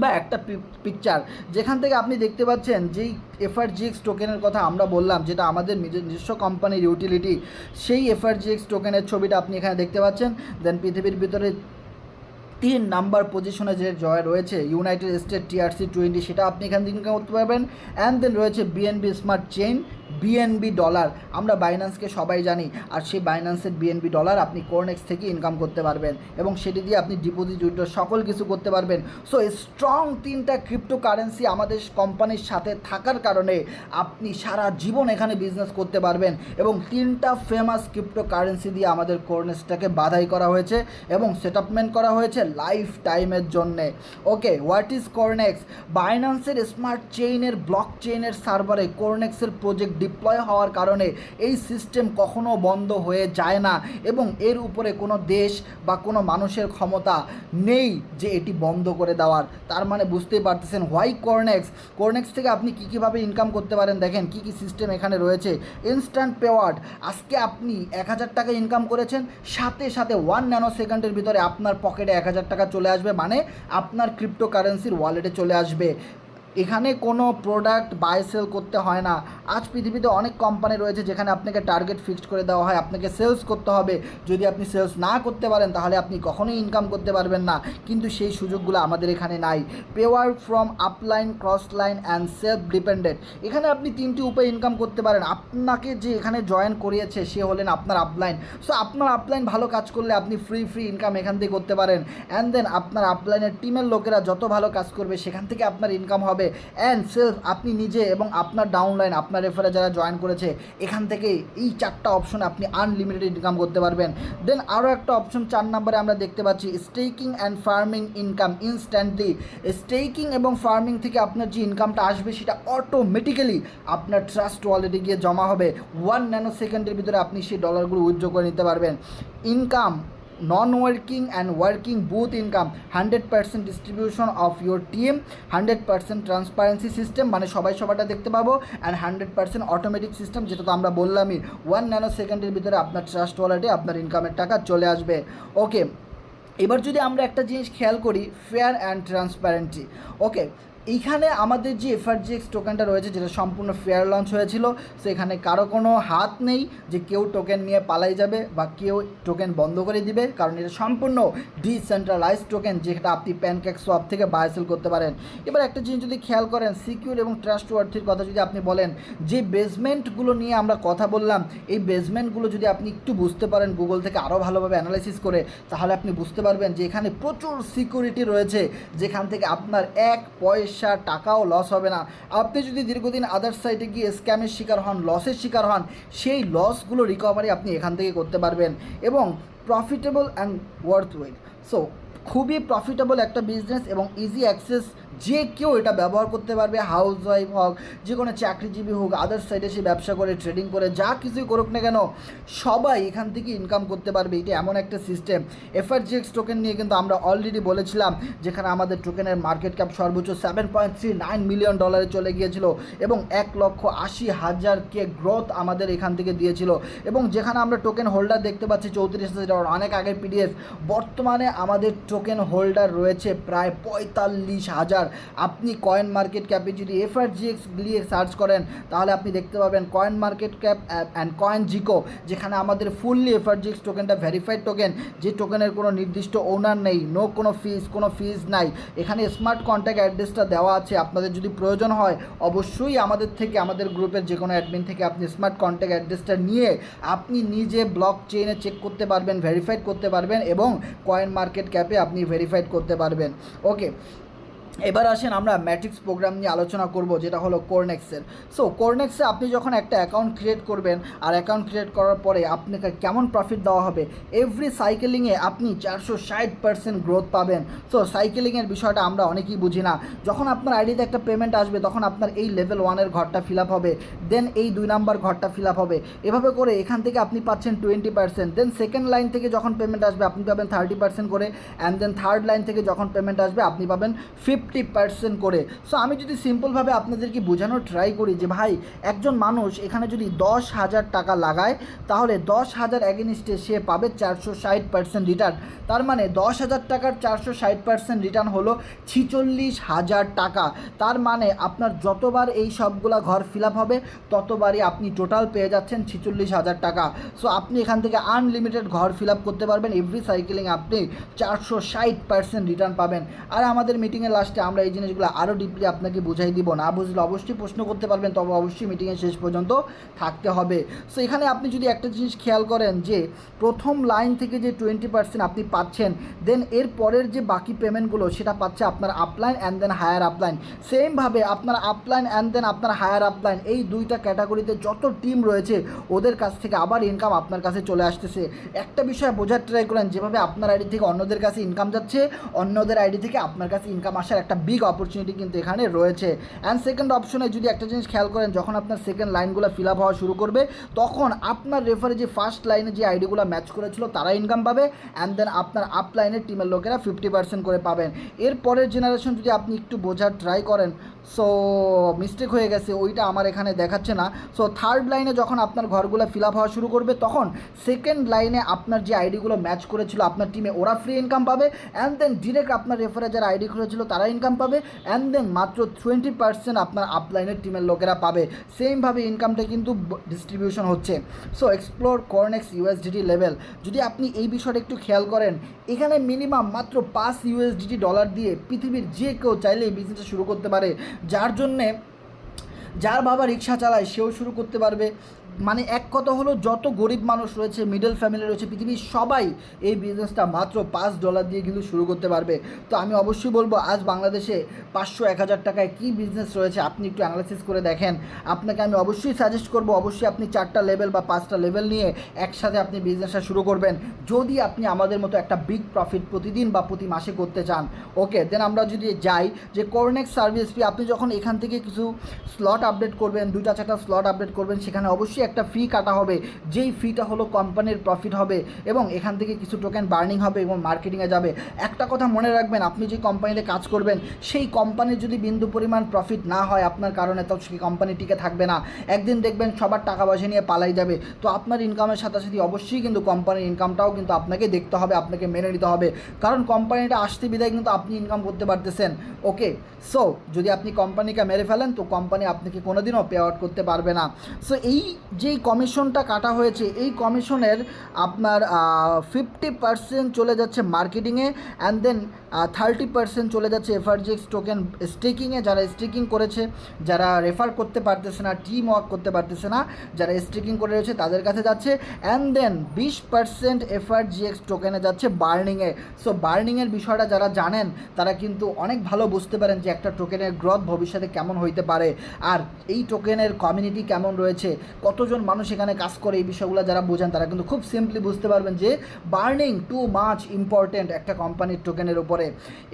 বা একটা পিকচার, যেখান থেকে আপনি দেখতে পাচ্ছেন যেই এফআরজিএক্স টোকেনের কথা আমরা বললাম, যেটা আমাদের নিজস্ব কোম্পানির ইউটিলিটি, সেই এফআরজিএক্স টোকেনের ছবিটা আপনি এখানে দেখতে পাচ্ছেন। দেন পৃথিবীর ভিতরে 3 নাম্বার পজিশনে যে জয় রয়েছে ইউনাইটেড স্টেট TRC20, সেটা আপনি এখান থেকে ইনকাম করতে পারবেন। অ্যান্ড দেন রয়েছে BNB smart chain, BNB dollar, আমরা বাইন্যান্সকে সবাই জানি, আর সেই বাইন্যান্সের বিএনবি ডলার আপনি কোরনেক্স থেকে ইনকাম করতে পারবেন, এবং সেটি দিয়ে আপনি ডিপোজিট উইথড্র সকল কিছু করতে পারবেন। সো স্ট্রং 3টা ক্রিপ্টোকারেন্সি আমাদের কোম্পানির সাথে থাকার কারণে আপনি সারা জীবন এখানে বিজনেস করতে পারবেন, এবং 3টা ফেমাস ক্রিপ্টোকারেন্সি দিয়ে আমাদের কোরনেক্সটাকে বাধাই করা হয়েছে এবং সেটআপমেন্ট করা হয়েছে লাইফ টাইমের জন্যে। ওকে, হোয়াট ইজ কোরনেক্স? বাইন্যান্সের স্মার্ট চেইনের ব্লক চেইনের সার্ভারে কোরনেক্সের প্রজেক্ট ডিপ্লয় হওয়ার কারণে এই সিস্টেম কখনো বন্ধ হয়ে যায় না, এবং এর উপরে কোনো দেশ বা কোনো মানুষের ক্ষমতা নেই যে এটি বন্ধ করে দেওয়ার। তার মানে বুঝতেই পারতেছেন হোয়াই কোরনেক্স থেকে আপনি কীভাবে ইনকাম করতে পারেন। দেখেন কী কী সিস্টেম এখানে রয়েছে। ইনস্ট্যান্ট পেওয়ার্ড, আজকে আপনি 1000 টাকা ইনকাম করেছেন, সাথে সাথে 1 ন্যানো সেকেন্ডের ভিতরে আপনার পকেটে 1000 টাকা চলে আসবে, মানে আপনার ক্রিপ্টোকারেন্সির ওয়ালেটে চলে আসবে। এখানে কোনো প্রোডাক্ট বাই সেল করতে হয় না। আজ পৃথিবীতে অনেক কোম্পানি রয়েছে যেখানে আপনাকে টার্গেট ফিক্সড করে দেওয়া হয়, আপনাকে সেলস করতে হবে। যদি আপনি সেলস না করতে পারেন তাহলে আপনি কখনোই ইনকাম করতে পারবেন না, কিন্তু সেই সুযোগগুলো আমাদের এখানে নাই। Power from upline, cross line and self dependent. এখানে আপনি তিনটি উপায়ে ইনকাম করতে পারেন। আপনাকে যে এখানে জয়েন করিয়েছে সে হলেন আপনার আপলাইন। সো আপনার আপলাইন ভালো কাজ করলে আপনি ফ্রি ইনকাম এখান থেকে করতে পারেন। অ্যান্ড দেন আপনার আপলাইনের টিমের লোকেরা যত ভালো কাজ করবে সেখান থেকে আপনার ইনকাম হবে। অ্যান্ড সেলফ, আপনি নিজে এবং আপনার ডাউনলাইন, আপনার রেফারে যারা জয়েন করেছে, এখান থেকে এই চারটা অপশন আপনি আনলিমিটেড ইনকাম করতে পারবেন। দেন আরও একটা অপশন 4 নম্বরে আমরা দেখতে পাচ্ছি staking and farming income instantly. Staking এবং ফার্মিং থেকে আপনার যে ইনকামটা আসবে সেটা অটোমেটিক্যালি আপনার ট্রাস্ট ওয়ালেটে গিয়ে জমা হবে। 1 ন্যানো সেকেন্ডের ভিতরে আপনি সেই ডলারগুলো উইথড্র করে নিতে পারবেন। Income, non working and working booth income, 100% distribution of your team, 100% transparency system, মানে সবাই সবাইটা দেখতে পাবো, অ্যান্ড 100% অটোমেটিক সিস্টেম, যেটা তো আমরা বললামই। 1 ন্যানো সেকেন্ডের ভিতরে আপনার ট্রাস্ট ওয়ালেটে আপনার ইনকামের টাকা চলে আসবে। ওকে, এবার যদি আমরা একটা জিনিস খেয়াল করি, ফেয়ার অ্যান্ড ট্রান্সপারেন্সি। ওকে, এইখানে আমাদের যে এফআরজিএক্স টোকেনটা রয়েছে যেটা সম্পূর্ণ ফেয়ার লঞ্চ হয়েছিল, সেখানে কারো কোনো হাত নেই যে কেউ টোকেন নিয়ে পালাই যাবে বা কেউ টোকেন বন্ধ করে দিবে, কারণ এটা সম্পূর্ণ ডিসেন্ট্রালাইজড টোকেন যেটা আপনি প্যানকেক সোয়াপ থেকে বাই সেল করতে পারেন। এবার একটা জিনিস যদি খেয়াল করেন, সিকিউর এবং ট্রাস্ট ওয়ার্থির কথা যদি আপনি বলেন, যে বেসমেন্টগুলো নিয়ে আমরা কথা বললাম, এই বেসমেন্টগুলো যদি আপনি একটু বুঝতে পারেন গুগল থেকে আরও ভালোভাবে অ্যানালাইসিস করে, তাহলে আপনি বুঝতে পারবেন যে এখানে প্রচুর সিকিউরিটি রয়েছে যেখান থেকে আপনার এক পয়সা টাকাও লস হবে না। আপনি যদি দীর্ঘদিন আদার সাইটে গিয়ে স্ক্যামের শিকার হন, লসের শিকার হন, সেই লসগুলো রিকভারি আপনি এখান থেকে করতে পারবেন। এবং profitable and worth wait. So খুবই প্রফিটেবল একটা বিজনেস এবং ইজি অ্যাক্সেস, যে কেউ এটা ব্যবহার করতে পারবে। হাউস ওয়াইফ হোক, যে কোনো চাকরিজীবী হোক, আদার সাইডে সে ব্যবসা করে, ট্রেডিং করে, যা কিছুই করুক না কেন, সবাই এখান থেকে ইনকাম করতে পারবে। এটা এমন একটা সিস্টেম। এফআরজিএক্স টোকেন নিয়ে কিন্তু আমরা অলরেডি বলেছিলাম, যেখানে আমাদের টোকেনের মার্কেট ক্যাপ সর্বোচ্চ $7.39 মিলিয়ন চলে গিয়েছিল এবং 1,80,000 গ্রোথ আমাদের এখান থেকে দিয়েছিল। এবং যেখানে আমরা টোকেন হোল্ডার দেখতে পাচ্ছি 34,000, অনেক আগের পিডিএফ। বর্তমানে আমাদের টোকেন হোল্ডার রয়েছে প্রায় 45,000। আপনি কয়েন মার্কেট ক্যাপে যদি এফআরজিএক্স দিয়ে সার্চ করেন তাহলে আপনি দেখতে পাবেন CoinMarketCap and CoinGecko, যেখানে আমাদের ফুললি এফআরজিএক্স টোকেনটা ভেরিফাইড টোকেন, যে টোকেনের কোনো নির্দিষ্ট ওনার নেই, কোনো ফিজ নাই। এখানে স্মার্ট কন্ট্যাক্ট অ্যাড্রেসটা দেওয়া আছে, আপনাদের যদি প্রয়োজন হয় অবশ্যই আমাদের গ্রুপের যে কোনো অ্যাডমিন থেকে আপনি স্মার্ট কন্ট্যাক্ট অ্যাড্রেসটা নিয়ে আপনি নিজে ব্লক চেইনে চেক করতে পারবেন, ভেরিফাইড করতে পারবেন এবং কয়েন মার্কেট ক্যাপে আপনি ভেরিফাইড করতে পারবেন। ওকে, এবার আসেন আমরা ম্যাট্রিক্স প্রোগ্রাম নিয়ে আলোচনা করব, যেটা হলো কোরনেক্সের। সো কোরনেক্সে আপনি যখন একটা অ্যাকাউন্ট ক্রিয়েট করবেন, আর অ্যাকাউন্ট ক্রিয়েট করার পরে আপনাকে কেমন প্রফিট দেওয়া হবে, এভরি সাইকেলিংয়ে আপনি 460% গ্রোথ পাবেন। সো সাইকেলিংয়ের বিষয়টা আমরা অনেকেই বুঝি না। যখন আপনার আইডিতে একটা পেমেন্ট আসবে তখন আপনার এই লেভেল 1-এর ঘরটা ফিল আপ হবে, দেন এই 2 নাম্বার ঘরটা ফিল আপ হবে। এভাবে করে এখান থেকে আপনি পাচ্ছেন 20%, দেন সেকেন্ড লাইন থেকে যখন পেমেন্ট আসবে আপনি পাবেন 30% করে, অ্যান্ড দেন থার্ড লাইন থেকে যখন পেমেন্ট আসবে আপনি পাবেন 50% করে। সো আমি যদি সিম্পলভাবে আপনাদেরকে বোঝানোর ট্রাই করি যে ভাই, একজন মানুষ এখানে যদি 10,000 টাকা লাগায় তাহলে 10,000 এগেনিস্টে সে পাবে 460% রিটার্ন। তার মানে 10,000 টাকার 460% রিটার্ন হলো 46,000 টাকা। তার মানে আপনার যতবার এই সবগুলা ঘর ফিল আপ হবে ততবারই আপনি টোটাল পেয়ে যাচ্ছেন 46,000 টাকা। সো আপনি এখান থেকে আনলিমিটেড ঘর ফিল আপ করতে পারবেন। এভরি সাইকেলিং আপনি 460% রিটার্ন পাবেন। আর আমাদের মিটিংয়ের লাস্টে আমরা এই জিনিসগুলো আরও ডিপলি আপনাকে বুঝাই দিব। না বুঝলে অবশ্যই প্রশ্ন করতে পারবেন, তবে অবশ্যই মিটিংয়ের শেষ পর্যন্ত থাকতে হবে। সো এখানে আপনি যদি একটা জিনিস খেয়াল করেন যে প্রথম লাইন থেকে যে 20% আপনি পাচ্ছেন, দেন এর পরের যে বাকি পেমেন্টগুলো সেটা পাচ্ছে আপনার upline and then higher upline. সেমভাবে আপনার আপলাইন অ্যান্ড দেন আপনার হায়ার আপলাইন, এই দুইটা ক্যাটাগরিতে যত টিম রয়েছে ওদের কাছ থেকে আবার ইনকাম আপনার কাছে চলে আসতেছে। একটা বিষয় বোঝার ট্রাই করেন, যেভাবে আপনার আইডি থেকে অন্যদের কাছে ইনকাম যাচ্ছে, অন্যদের আইডি থেকে আপনার কাছে ইনকাম আসার একটা বিগ অপরচুনিটি কিন্তু এখানে রয়েছে। অ্যান্ড সেকেন্ড অপশনে যদি একটা জিনিস খেয়াল করেন, যখন আপনার সেকেন্ড লাইনগুলো ফিল আপ হওয়া শুরু করবে তখন আপনার রেফারে যে ফার্স্ট লাইনে যে আইডিগুলো ম্যাচ করেছিল তারা ইনকাম পাবে, অ্যান্ড দেন আপনার আপ লাইনের টিমের লোকেরা 50% করে পাবেন। এর পরের জেনারেশন যদি আপনি একটু বোঝার ট্রাই করেন সো মিস্টেক হয়ে গেছে, ওইটা আমার এখানে দেখাচ্ছে না। সো থার্ড লাইনে যখন আপনার ঘরগুলো ফিল আপ হওয়া শুরু করবে, তখন সেকেন্ড লাইনে আপনার যে আইডিগুলো ম্যাচ করেছিল আপনার টিমে, ওরা ফ্রি ইনকাম পাবে। অ্যান্ড দেন ডিরেক্ট আপনার রেফারে যারা আইডি খুলেছিল তারা ইনকাম পাবে। অ্যান্ড দেন মাত্র 20% আপনার আপলাইনের টিমের লোকেরা পাবে। সেমভাবে ইনকামটা কিন্তু ডিস্ট্রিবিউশন হচ্ছে। সো এক্সপ্লোর কর্নেক্স ইউএসডিটি লেভেল, যদি আপনি এই বিষয়টা একটু খেয়াল করেন, এখানে মিনিমাম মাত্র 5 ইউএসডিটি ডলার দিয়ে পৃথিবীর যে কেউ চাইলে এই বিজনেসটা শুরু করতে পারে। যার বাবা রিক্সা চালায় সেও শুরু করতে পারবে। মানে এক কথা হলো, যত গরিব মানুষ রয়েছে, মিডল ফ্যামিলি রয়েছে, পৃথিবীর সবাই এই বিজনেসটা মাত্র $5 দিয়ে কিন্তু শুরু করতে পারবে। তো আমি অবশ্যই বলবো, আজ বাংলাদেশে 500-1000 টাকায় কী বিজনেস রয়েছে আপনি একটু অ্যানালাইসিস করে দেখেন। আপনাকে আমি অবশ্যই সাজেস্ট করবো, অবশ্যই আপনি 4টা লেভেল বা 5টা লেভেল নিয়ে একসাথে আপনি বিজনেসটা শুরু করবেন, যদি আপনি আমাদের মতো একটা বিগ প্রফিট প্রতিদিন বা প্রতি মাসে করতে চান। ওকে, দেন আমরা যদি যাই যে কর্নেক্স সার্ভিস ফি, আপনি যখন এখান থেকে কিছু স্লট আপডেট করবেন, 2-4টা স্লট আপডেট করবেন, সেখানে অবশ্যই একটা ফি কাটা হবে, যেই ফিটা হলো কোম্পানির প্রফিট হবে, এবং এখান থেকে কিছু টোকেন বার্নিং হবে এবং মার্কেটিংয়ে যাবে। একটা কথা মনে রাখবেন, আপনি যে কোম্পানিতে কাজ করবেন সেই কোম্পানির যদি বিন্দু পরিমাণ প্রফিট না হয় আপনার কারণে, তো সেই কোম্পানি টিকে থাকবে না। একদিন দেখবেন সবার টাকা পয়সা নিয়ে পালাই যাবে। তো আপনার ইনকামের সাথে সাথে অবশ্যই কিন্তু কোম্পানির ইনকামটাও কিন্তু আপনাকে দেখতে হবে, আপনাকে মেনে নিতে হবে, কারণ কোম্পানিটা আসতে বিদায় কিন্তু আপনি ইনকাম করতে পারতেছেন। ওকে, সো যদি আপনি কোম্পানিকে মেরে ফেলেন তো কোম্পানি আপনাকে কোনোদিনও পে আউট করতে পারবে না। সো এই যেই কমিশনটা কাটা হয়েছে, এই কমিশনের আপনার 50% চলে যাচ্ছে মার্কেটিংয়ে, অ্যান্ড দেন 30% চলে যাচ্ছে এফআরজিএক্স টোকেন স্টেকিংয়ে। যারা স্টেকিং করেছে, যারা রেফার করতে পারতেছে না, টিম ওয়ার্ক করতে পারতেছে না, যারা স্টেকিং করে রয়েছে তাদের কাছে যাচ্ছে। অ্যান্ড দেন 20% এফআরজিএক্স টোকেনে যাচ্ছে বার্নিংয়ে। সো বার্নিংয়ের বিষয়টা যারা জানেন তারা কিন্তু অনেক ভালো বুঝতে পারেন যে একটা টোকেনের গ্রোথ ভবিষ্যতে কেমন হইতে পারে, আর এই টোকেনের কমিউনিটি কেমন রয়েছে, কতজন মানুষ এখানে কাজ করে, এই বিষয়গুলো যারা বোঝেন তারা কিন্তু খুব সিম্পলি বুঝতে পারবেন যে বার্নিং টু মাচ ইম্পর্টেন্ট একটা কোম্পানির টোকেনের উপরে।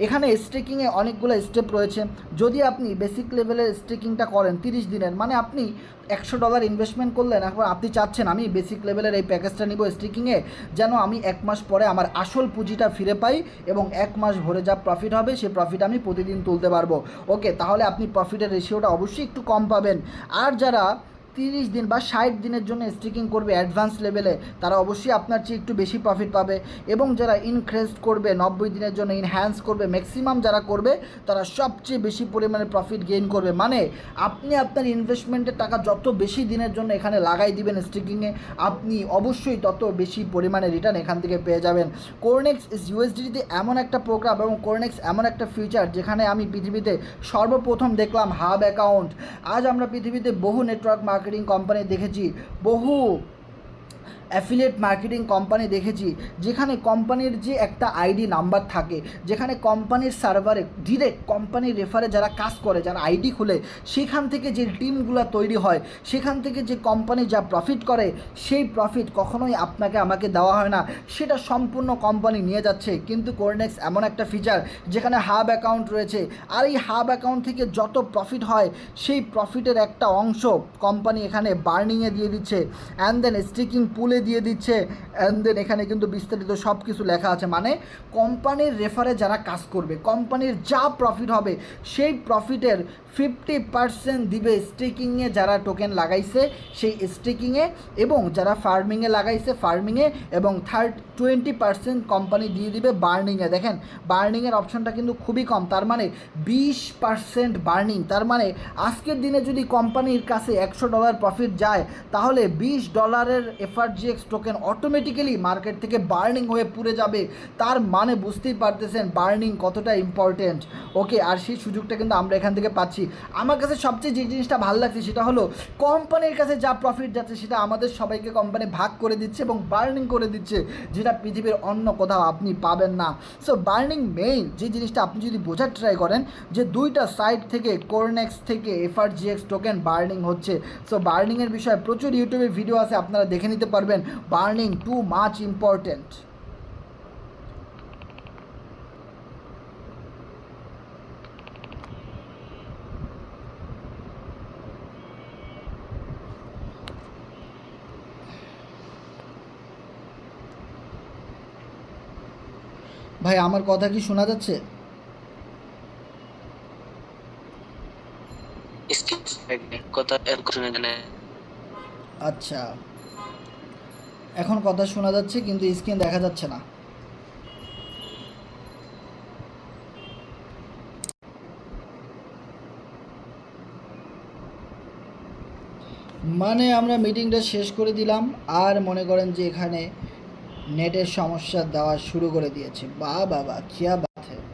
এখানে স্টেকিংয়ে অনেকগুলো স্টেপ রয়েছে। যদি আপনি বেসিক লেভেলের স্টেকিংটা করেন 30 দিনের, মানে আপনি $100 ইনভেস্টমেন্ট করলেন, এখন আপনি চাচ্ছেন আমি বেসিক লেভেলের এই প্যাকেজটা নিব স্টেকিংয়ে, যেন আমি 1 মাস পরে আমার আসল পুঁজিটা ফিরে পাই এবং 1 মাস ভরে যা প্রফিট হবে সে প্রফিট আমি প্রতিদিন তুলতে পারবো। ওকে, তাহলে আপনি প্রফিটের রেশিওটা অবশ্যই একটু কম পাবেন। আর যারা 30 দিন বা 60 দিনের জন্য স্টেকিং করবে অ্যাডভান্স লেভেলে, তারা অবশ্যই আপনার চেয়ে একটু বেশি প্রফিট পাবে। এবং যারা ইনক্রেস্ট করবে 90 দিনের জন্য, ইনহ্যান্স করবে, ম্যাক্সিমাম যারা করবে তারা সবচেয়ে বেশি পরিমাণে প্রফিট গেইন করবে। মানে আপনি আপনার ইনভেস্টমেন্টের টাকা যত বেশি দিনের জন্য এখানে লাগাই দিবেন স্টেকিংয়ে, আপনি অবশ্যই তত বেশি পরিমাণে রিটার্ন এখান থেকে পেয়ে যাবেন। কর্নেক্স ইউএসডিটিতে এমন একটা প্রোগ্রাম এবং কর্নেক্স এমন একটা ফিচার যেখানে আমি পৃথিবীতে সর্বপ্রথম দেখলাম হাব অ্যাকাউন্ট। আজ আমরা পৃথিবীতে বহু নেটওয়ার্ক মার্কেটিং কোম্পানি দেখেছি, বহু অ্যাফিলিয়েট মার্কেটিং কোম্পানি দেখেছি, যেখানে কোম্পানির যে একটা আইডি নাম্বার থাকে, যেখানে কোম্পানির সার্ভারে ডিরেক্ট কোম্পানির রেফারে যারা কাজ করে, যারা আইডি খুলে, সেখান থেকে যে টিমগুলো তৈরি হয়, সেখান থেকে যে কোম্পানি যা প্রফিট করে, সেই প্রফিট কখনোই আপনাকে আমাকে দেওয়া হয় না, সেটা সম্পূর্ণ কোম্পানি নিয়ে যাচ্ছে। কিন্তু কর্নেক্স এমন একটা ফিচার যেখানে হাব অ্যাকাউন্ট রয়েছে, আর এই হাব অ্যাকাউন্ট থেকে যত প্রফিট হয় সেই প্রফিটের একটা অংশ কোম্পানি এখানে বার্নিংয়ে দিয়ে দিচ্ছে, অ্যান্ড দেন স্টেকিং পুলে দিয়ে দিচ্ছে, অ্যান্ড দেন এখানে কিন্তু বিস্তারিত সব কিছু লেখা আছে। মানে কোম্পানির রেফারে যারা কাজ করবে, কোম্পানির যা প্রফিট হবে সেই প্রফিটের 50% দিবে স্টেকিংয়ে যারা টোকেন লাগাইছে সেই স্টেকিংয়ে, এবং যারা ফার্মিংয়ে লাগাইছে ফার্মিংয়ে, এবং 20% কোম্পানি দিয়ে দিবে বার্নিংয়ে। দেখেন বার্নিংয়ের অপশনটা কিন্তু খুবই কম, তার মানে 20% বার্নিং। তার মানে আজকের দিনে যদি কোম্পানির কাছে $100 প্রফিট যায়, তাহলে $20 এফআরজিএক্স টোকেন অটোমেটিক্যালি মার্কেট থেকে বার্নিং হয়ে পুড়ে যাবে। তার মানে বুঝতেই পারতেছেন বার্নিং কতটা ইম্পর্টেন্ট। ওকে, আর সেই সুযোগটা কিন্তু আমরা এখান থেকে পাচ্ছি। আমার কাছে সবচেয়ে যে জিনিসটা ভালো লাগছে সেটা হলো কোম্পানির কাছে যা প্রফিট যাচ্ছে সেটা আমাদের সবাইকে কোম্পানি ভাগ করে দিচ্ছে এবং বার্নিং করে দিচ্ছে, যেটা পৃথিবীর অন্য কোথাও আপনি পাবেন না। সো বার্নিং মেইন যে জিনিসটা আপনি যদি বোঝার ট্রাই করেন, যে দুইটা সাইড থেকে কর্নেক্স থেকে এফআরজিএক্স টোকেন বার্নিং হচ্ছে। সো বার্নিংয়ের বিষয়ে প্রচুর ইউটিউবে ভিডিও আছে, আপনারা দেখে নিতে পারবেন। Burning too much important. ভাই আমার কথা কি শোনা যাচ্ছে?
কথা শুনে জানে।
আচ্ছা, এখন কথা শোনা যাচ্ছে কিন্তু স্ক্রিন দেখা যাচ্ছে না। মানে আমরা মিটিংটা শেষ করে দিলাম আর মনে করেন যে এখানে নেটের সমস্যা দেওয়া শুরু করে দিয়েছে। বা বাবা কিয়া বাত হ্যায়।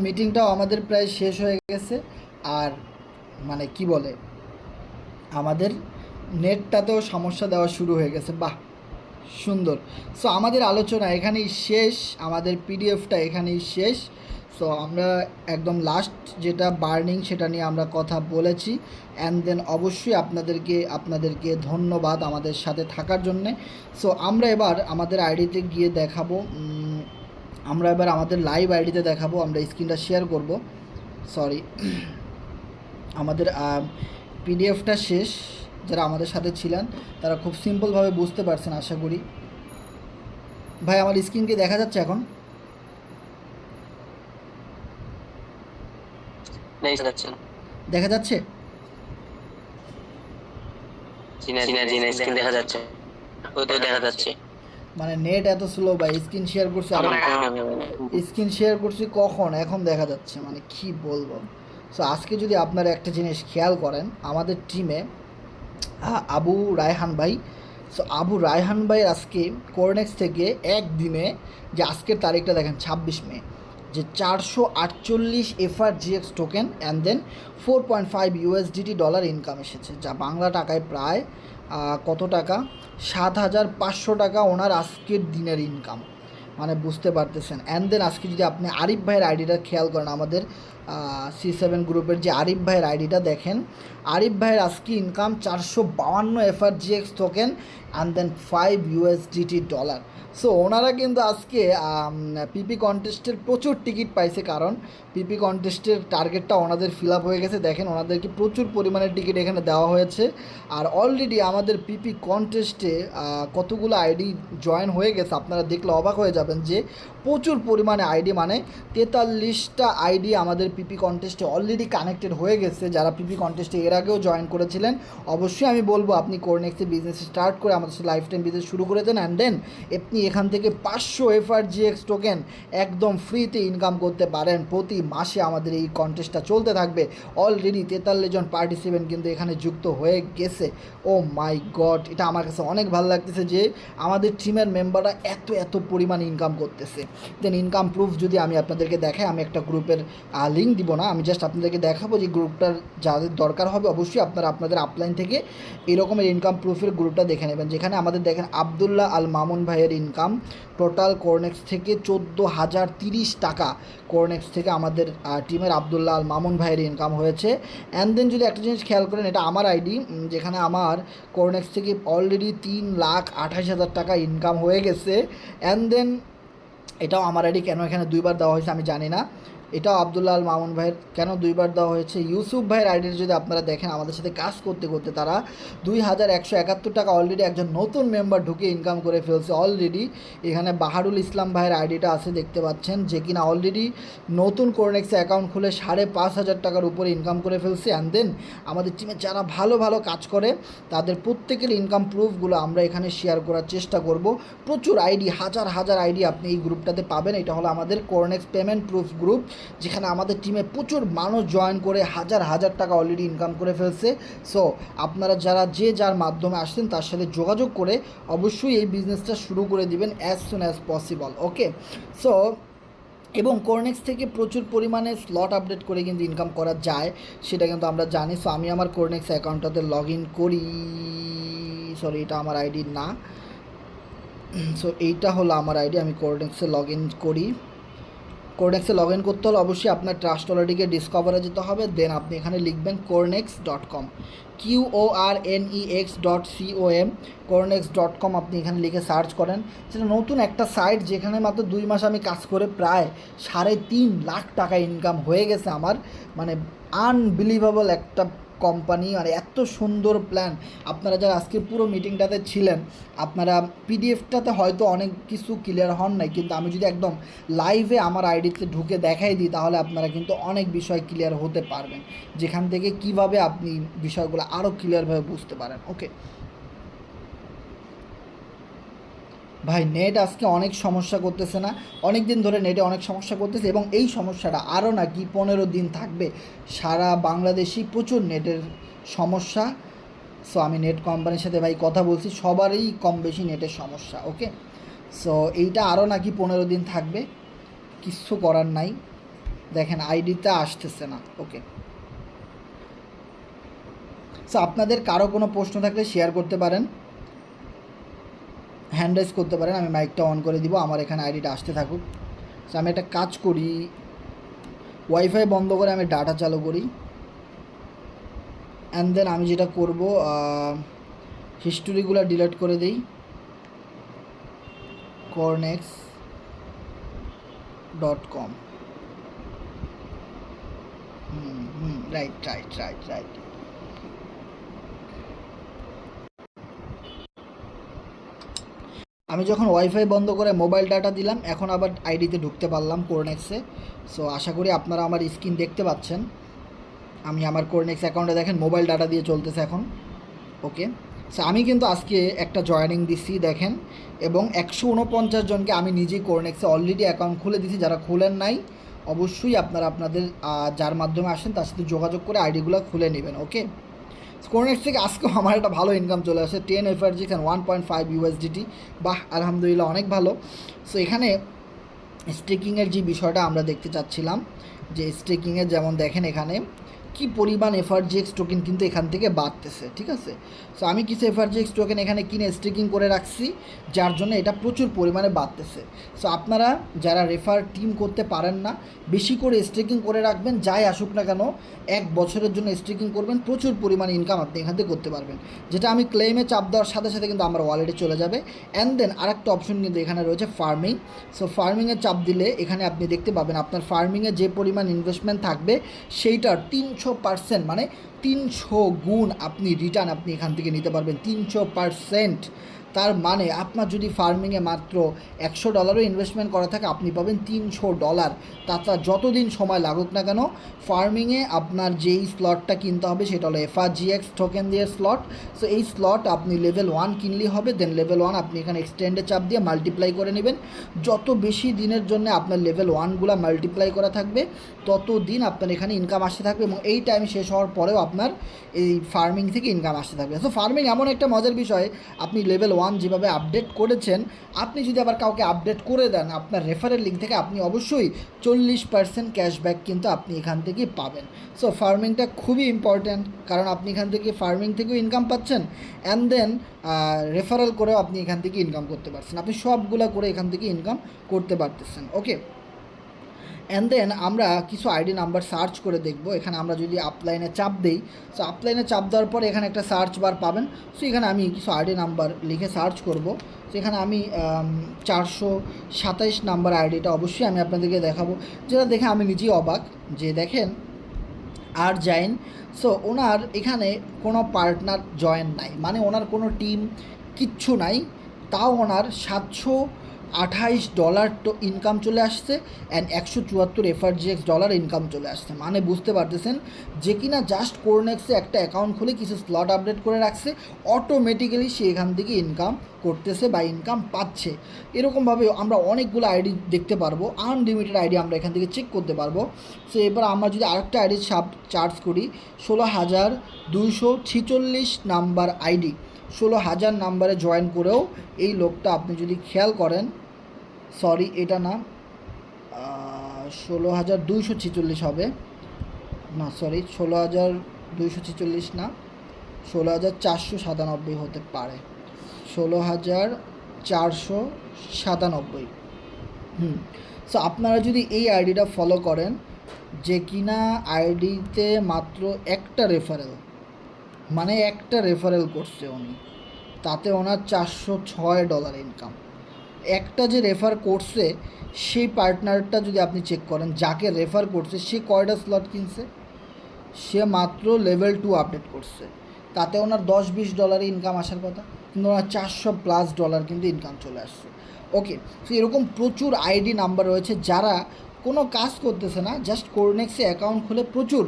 মিটিংটাও আমাদের প্রায় শেষ হয়ে গেছে। আর মানে কি বলে, আমাদের নেটটাতেও সমস্যা দেওয়া শুরু হয়ে গেছে। বাহ, সুন্দর। সো আমাদের আলোচনা এখানেই শেষ, আমাদের পিডিএফটা এখানেই শেষ। সো আমরা একদম লাস্ট যেটা বার্নিং সেটা নিয়ে আমরা কথা বলেছি। অ্যান্ড দেন অবশ্যই আপনাদেরকে ধন্যবাদ আমাদের সাথে থাকার জন্যে। সো আমরা এবার আমাদের আইডিতে গিয়ে দেখাবো, আমরা এবার আমাদের লাইভ আইডিতে দেখাবো। আমরা স্ক্রিনটা শেয়ার করব। সরি, আমাদের পিডিএফটা শেষ। যারা আমাদের সাথে ছিলেন তারা খুব সিম্পলভাবে বুঝতে পারছেন আশা করি। ভাই আমার স্ক্রিন কি দেখা যাচ্ছে এখন? দেখা যাচ্ছে?
দেখা যাচ্ছে, দেখা যাচ্ছে।
মানে নেট এত স্লো ভাই, স্ক্রিন শেয়ার করছি আর স্ক্রিন শেয়ার করছি কখন, এখন দেখা যাচ্ছে, মানে কি বলবো। সো আজকে যদি আপনারা একটা জিনিস খেয়াল করেন, আমাদের টিমে আবু রায়হান ভাই, সো আবু রায়হান ভাই আজকে কোরনেক্স থেকে একদিনে, যে আজকের তারিখটা দেখেন 26 মে, যে 448 FRGX token and then 4.5 USDT dollar income এসেছে, যা বাংলা টাকায় প্রায় কত টাকা, 7,500 টাকা ওনার আজকের দিনের ইনকাম। মানে বুঝতে পারতেছেন। অ্যান্ড দেন আজকে যদি আপনি আরিফ ভাইয়ের আইডিটা খেয়াল করেন, আমাদের C7 গ্রুপের যে আরিফ ভাইয়ের আইডিটা দেখেন, আরিফ ভাইয়ের আজকে income 452 FRGX token and then 5 USDT dollar. So ওনারা কিন্তু আজকে পিপি কন্টেস্টের প্রচুর টিকিট পাইছে, কারণ পিপি কন্টেস্টের টার্গেটটা ওনাদের ফিল আপ হয়ে গেছে। দেখেন ওনাদেরকে প্রচুর পরিমাণে টিকিট এখানে দেওয়া হয়েছে। আর অলরেডি আমাদের পিপি কন্টেস্টে কতগুলো আইডি জয়েন হয়ে গেছে, আপনারা দেখলে অবাক হয়ে যাবেন যে প্রচুর পরিমাণে আইডি, মানে 43টা আইডি আমাদের পিপি কন্টেস্টে অলরেডি কানেক্টেড হয়ে গেছে, যারা পিপি কন্টেস্টে এর আগেও জয়েন করেছিলেন। অবশ্যই আমি বলবো আপনি কোরনেক্সে বিজনেস স্টার্ট করে আমাদের সাথে লাইফ টাইম বিজনেস শুরু করে দেন। অ্যান্ড দেন আপনি এখান থেকে 500 FRGX টোকেন একদম ফ্রিতে ইনকাম করতে পারেন। প্রতি মাসে আমাদের এই কন্টেস্টটা চলতে থাকবে। অলরেডি 43 জন পার্টিসিপেন্ট কিন্তু এখানে যুক্ত হয়ে গেছে। ও মাই গড, এটা আমার কাছে অনেক ভালো লাগতেছে যে আমাদের টিমের মেম্বাররা এত পরিমাণ ইনকাম করতেছে। দেন ইনকাম প্রুফ যদি আমি আপনাদেরকে দেখাই, আমি একটা গ্রুপের লিঙ্ক দিব না, আমি জাস্ট আপনাদেরকে দেখাবো যে গ্রুপটার যাদের দরকার হবে অবশ্যই আপনারা আপনাদের আপলাইন থেকে এরকমের ইনকাম প্রুফের গ্রুপটা দেখে নেবেন। যেখানে আমাদের দেখেন আবদুল্লাহ আল মামুন ভাইয়ের ইনকাম টোটাল কোরনেক্স থেকে 14,030 টাকা কোরনেক্স থেকে আমাদের টিমের আবদুল্লাহ আল মামুন ভাইয়ের ইনকাম হয়েছে। অ্যান্ড দেন যদি একটা জিনিস খেয়াল করেন, এটা আমার আইডি, যেখানে আমার কোরনেক্স থেকে অলরেডি 3,28,000 টাকা ইনকাম হয়ে গেছে। অ্যান্ড দেন এটাও আমার আইডি, কেন এখানে দুইবার দেওয়া হয়েছে আমি জানি না। এটাও আবদুল্লাহ আল মামুন ভাইয়ের, কেন দুইবার দেওয়া হয়েছে। ইউসুফ ভাইয়ের আইডির যদি আপনারা দেখেন, আমাদের সাথে কাজ করতে করতে তারা 2,171 টাকা অলরেডি একজন নতুন মেম্বার ঢুকে ইনকাম করে ফেলছে অলরেডি। এখানে বাহারুল ইসলাম ভাইয়ের আইডিটা আছে দেখতে পাচ্ছেন, যে কিনা অলরেডি নতুন কোরনেক্সে অ্যাকাউন্ট খুলে 5,500 টাকার উপরে ইনকাম করে ফেলছে। অ্যান্ড দেন আমাদের টিমে যারা ভালো কাজ করে তাদের প্রত্যেকের ইনকাম প্রুফগুলো আমরা এখানে শেয়ার করার চেষ্টা করব। প্রচুর আইডি, হাজার আইডি আপনি এই গ্রুপটাতে পাবেন। এটা হলো আমাদের কোরনেক্স পেমেন্ট প্রুফ গ্রুপ, যেখানে আমাদের টিমে প্রচুর মানুষ জয়েন করে হাজার টাকা অলরেডি ইনকাম করে ফেলছে। সো আপনারা যারা যে যার মাধ্যমে আসছেন তার সাথে যোগাযোগ করে অবশ্যই এই বিজনেসটা শুরু করে দিবেন অ্যাজ সুন অ্যাজ পসিবল। ওকে, সো এবং কোরনেক্স থেকে প্রচুর পরিমাণে স্লট আপডেট করে কিন্তু ইনকাম করা যায়, সেটা কিন্তু আমরা জানি। সো আমি আমার কোরনেক্স অ্যাকাউন্টটাতে লগ ইন করি। সরি, এটা আমার আইডি না। সো এইটা হলো আমার আইডি, আমি কোরনেক্সে লগ ইন করি। কোরনেক্সে লগ ইন করতে হলে অবশ্যই আপনার ট্রাস্টওয়ালারটিকে ডিসকভারে যেতে হবে, দেন আপনি এখানে লিখবেন cornex.com, QORNEX.com, cornex.com আপনি এখানে লিখে সার্চ করেন। সেটা নতুন একটা সাইট যেখানে মাত্র 2 মাস আমি কাজ করে প্রায় 3.5 লাখ টাকা ইনকাম হয়ে গেছে আমার। মানে আনবিলিভেবল একটা কোম্পানি, মানে এত সুন্দর প্ল্যান। আপনারা যারা আজকে পুরো মিটিংটাতে ছিলেন, আপনারা পিডিএফটাতে হয়তো অনেক কিছু ক্লিয়ার হন নাই, কিন্তু আমি যদি একদম লাইভে আমার আইডিতে ঢুকে দেখাই দিই তাহলে আপনারা কিন্তু অনেক বিষয় ক্লিয়ার হতে পারবেন, যেখান থেকে কিভাবে আপনি বিষয়গুলো আরও ক্লিয়ারভাবে বুঝতে পারেন। ওকে ভাই, নেট আজকে অনেক সমস্যা করতেছে না, অনেক দিন ধরে নেটে অনেক সমস্যা করতেছে, এবং এই সমস্যাটা আরও নাকি 15 দিন থাকবে। সারা বাংলাদেশই প্রচুর নেটের সমস্যা। সো আমি নেট কোম্পানির সাথে ভাই কথা বলছি, সবারই কম বেশি নেটের সমস্যা। ওকে, সো এইটা আরও নাকি 15 দিন থাকবে, কিচ্ছু করার নাই। দেখেন আইডিতে আসতেছে না। ওকে, সো আপনাদের কারো কোনো প্রশ্ন থাকলে শেয়ার করতে পারেন, হ্যান্ড রাইজ করতে পারেন, আমি মাইকটা অন করে দিব, আমার এখানে আইডিটা আসতে থাকুক। সো আমি একটা কাজ করি, ওয়াইফাই বন্ধ করে আমি ডাটা চালু করি, অ্যান্ড দেন আমি যেটা করব হিস্টোরিগুলো ডিলিট করে দিই। cornex.com, right right right right. আমি যখন ওয়াইফাই বন্ধ করে মোবাইল ডাটা দিলাম, এখন আবার আইডিতে ঢুকতে পারলাম কোরনেক্সে। সো আশা করি আপনারা আমার স্ক্রিন দেখতে পাচ্ছেন। আমি আমার কোরনেক্স অ্যাকাউন্টে দেখেন মোবাইল ডাটা দিয়ে চলতেছে এখন। ওকে, সো আমি কিন্তু আজকে একটা জয়েনিং দিচ্ছি দেখেন, এবং 149 জনকে আমি নিজেই কোরনেক্সে অলরেডি অ্যাকাউন্ট খুলে দিছি। যারা খুলেন নাই অবশ্যই আপনারা আপনাদের যার মাধ্যমে আসেন তার সাথে যোগাযোগ করে আইডিগুলো খুলে নেবেন। ওকে, কোরনেক্স থেকে আজকেও আমার একটা ভালো ইনকাম চলে আসে, 10 FRGs and 1.5 USDT। বাহ, আলহামদুলিল্লাহ, অনেক ভালো। সো এখানে স্টেকিংয়ের যে বিষয়টা আমরা দেখতে চাচ্ছিলাম, যে স্টেকিংয়ের যেমন দেখেন এখানে কি পরিমাণ এফআরজিএক্স টোকেন কিন্তু এখান থেকে বাড়তেছে। ঠিক আছে, সো আমি কিছু এফআরজিএক্স টোকেন এখানে কিনে স্টেকিং করে রাখছি, যার জন্য এটা প্রচুর পরিমাণে বাড়তেছে। সো আপনারা যারা রেফার টিম করতে পারেন না, বেশি করে স্টেকিং করে রাখবেন, যাই আসুক না কেন 1 বছরের জন্য স্টেকিং করবেন, প্রচুর পরিমাণে ইনকাম আপনি এখান থেকে করতে পারবেন। যেটা আমি ক্লেমে চাপ দেওয়ার সাথে সাথে কিন্তু আমার ওয়ালেটে চলে যাবে। অ্যান্ড দেন আরেকটা অপশন কিন্তু এখানে রয়েছে ফার্মিং। সো ফার্মিংয়ে চাপ দিলে এখানে আপনি দেখতে পাবেন আপনার ফার্মিংয়ে যে পরিমাণ ইনভেস্টমেন্ট থাকবে সেইটার 300%, মানে 300 গুণ আপনি রিটার্ন আপনি এখান থেকে নিতে পারবেন, 300%। তার মানে আপনার যদি ফার্মিংয়ে মাত্র $100 ইনভেস্টমেন্ট করা থাকে, আপনি পাবেন $300। তাছাড়া যতদিন সময় লাগুক না কেন, ফার্মিংয়ে আপনার যেই স্লটটা কিনতে হবে সেটা হলো FRGX টোকেন দিয়ে স্লট। সো এই স্লট আপনি লেভেল 1 কিনলেই হবে, দেন লেভেল 1 আপনি এখানে এক্সটেন্ডে চাপ দিয়ে মাল্টিপ্লাই করে নেবেন। যত বেশি দিনের জন্য আপনার লেভেল 1গুলো মাল্টিপ্লাই করা থাকবে, তত দিন আপনার এখানে ইনকাম আসতে থাকবে, এবং এই টাইম শেষ হওয়ার পরেও আপনার এই ফার্মিং থেকে ইনকাম আসতে থাকবে। সো ফার্মিং এমন একটা মজার বিষয়, আপনি লেভেল 1 যেভাবে আপডেট করেছেন, আপনি যদি আবার কাউকে আপডেট করে দেন আপনার রেফারেল লিঙ্ক থেকে, আপনি অবশ্যই 40% ক্যাশব্যাক কিন্তু আপনি এখান থেকে পাবেন। সো ফার্মিংটা খুবই ইম্পর্ট্যান্ট, কারণ আপনি এখান থেকে ফার্মিং থেকেও ইনকাম পাচ্ছেন, অ্যান্ড দেন রেফারেল করেও আপনি এখান থেকে ইনকাম করতে পারছেন, আপনি সবগুলো করে এখান থেকে ইনকাম করতে পারতেছেন। ওকে, অ্যান্ড দেন আমরা কিছু আইডি নাম্বার সার্চ করে দেখব। এখানে আমরা যদি আপলাইনে চাপ দিই, সো আপলাইনে চাপ দেওয়ার পর এখানে একটা সার্চ বার পাবেন। সো এখানে আমি কিছু আইডি নাম্বার লিখে সার্চ করব। তো এখানে আমি 427 নাম্বার আইডিটা অবশ্যই আমি আপনাদেরকে দেখাবো, যেটা দেখে আমি নিজেই অবাক, যে দেখেন আর জয়েন। সো ওনার এখানে কোনো পার্টনার জয়েন নাই, মানে ওনার কোনো টিম কিচ্ছু নাই, তাও ওনার $728 তো ইনকাম চলে আসছে, অ্যান্ড 174 FRGX ডলার ইনকাম চলে আসছে। মানে বুঝতে পারতেছেন যে কিনা জাস্ট কোরনেক্সে একটা অ্যাকাউন্ট খুলে কিছু স্লট আপডেট করে রাখছে, অটোমেটিক্যালি সে এখান থেকে ইনকাম করতেছে বা ইনকাম পাচ্ছে। এরকমভাবে আমরা অনেকগুলো আইডি দেখতে পারবো, আনলিমিটেড আইডি আমরা এখান থেকে চেক করতে পারবো। সো এবার আমরা যদি আরেকটা আইডি চার্জ করি, 16,246 নাম্বার আইডি, 16,000 নাম্বারে জয়েন করেও এই লোকটা আপনি যদি খেয়াল করেন, সরি এটা না, 16,246 হবে না, সরি 16,246 না, 16,497 হতে পারে, 16,497। সো আপনারা যদি এই আইডিটা ফলো করেন, যে কিনা আইডিতে মাত্র একটা রেফারেল, মানে একটা রেফারেল করছে উনি, তাতে ওনার $406 ইনকাম। একটা যে রেফার করছে সেই পার্টনারটা যদি আপনি চেক করেন, যাকে রেফার করছে সে কয়টা স্লট কিনছে, সে মাত্র লেভেল 2 আপডেট করছে, তাতে ওনার $10-20 ইনকাম আসার কথা, কিন্তু ওনার $400+ কিন্তু ইনকাম চলে আসছে। ওকে, তো এরকম প্রচুর আইডি নাম্বার রয়েছে যারা কোনো কাজ করতেছে না, জাস্ট কোরনেক্সে অ্যাকাউন্ট খুলে প্রচুর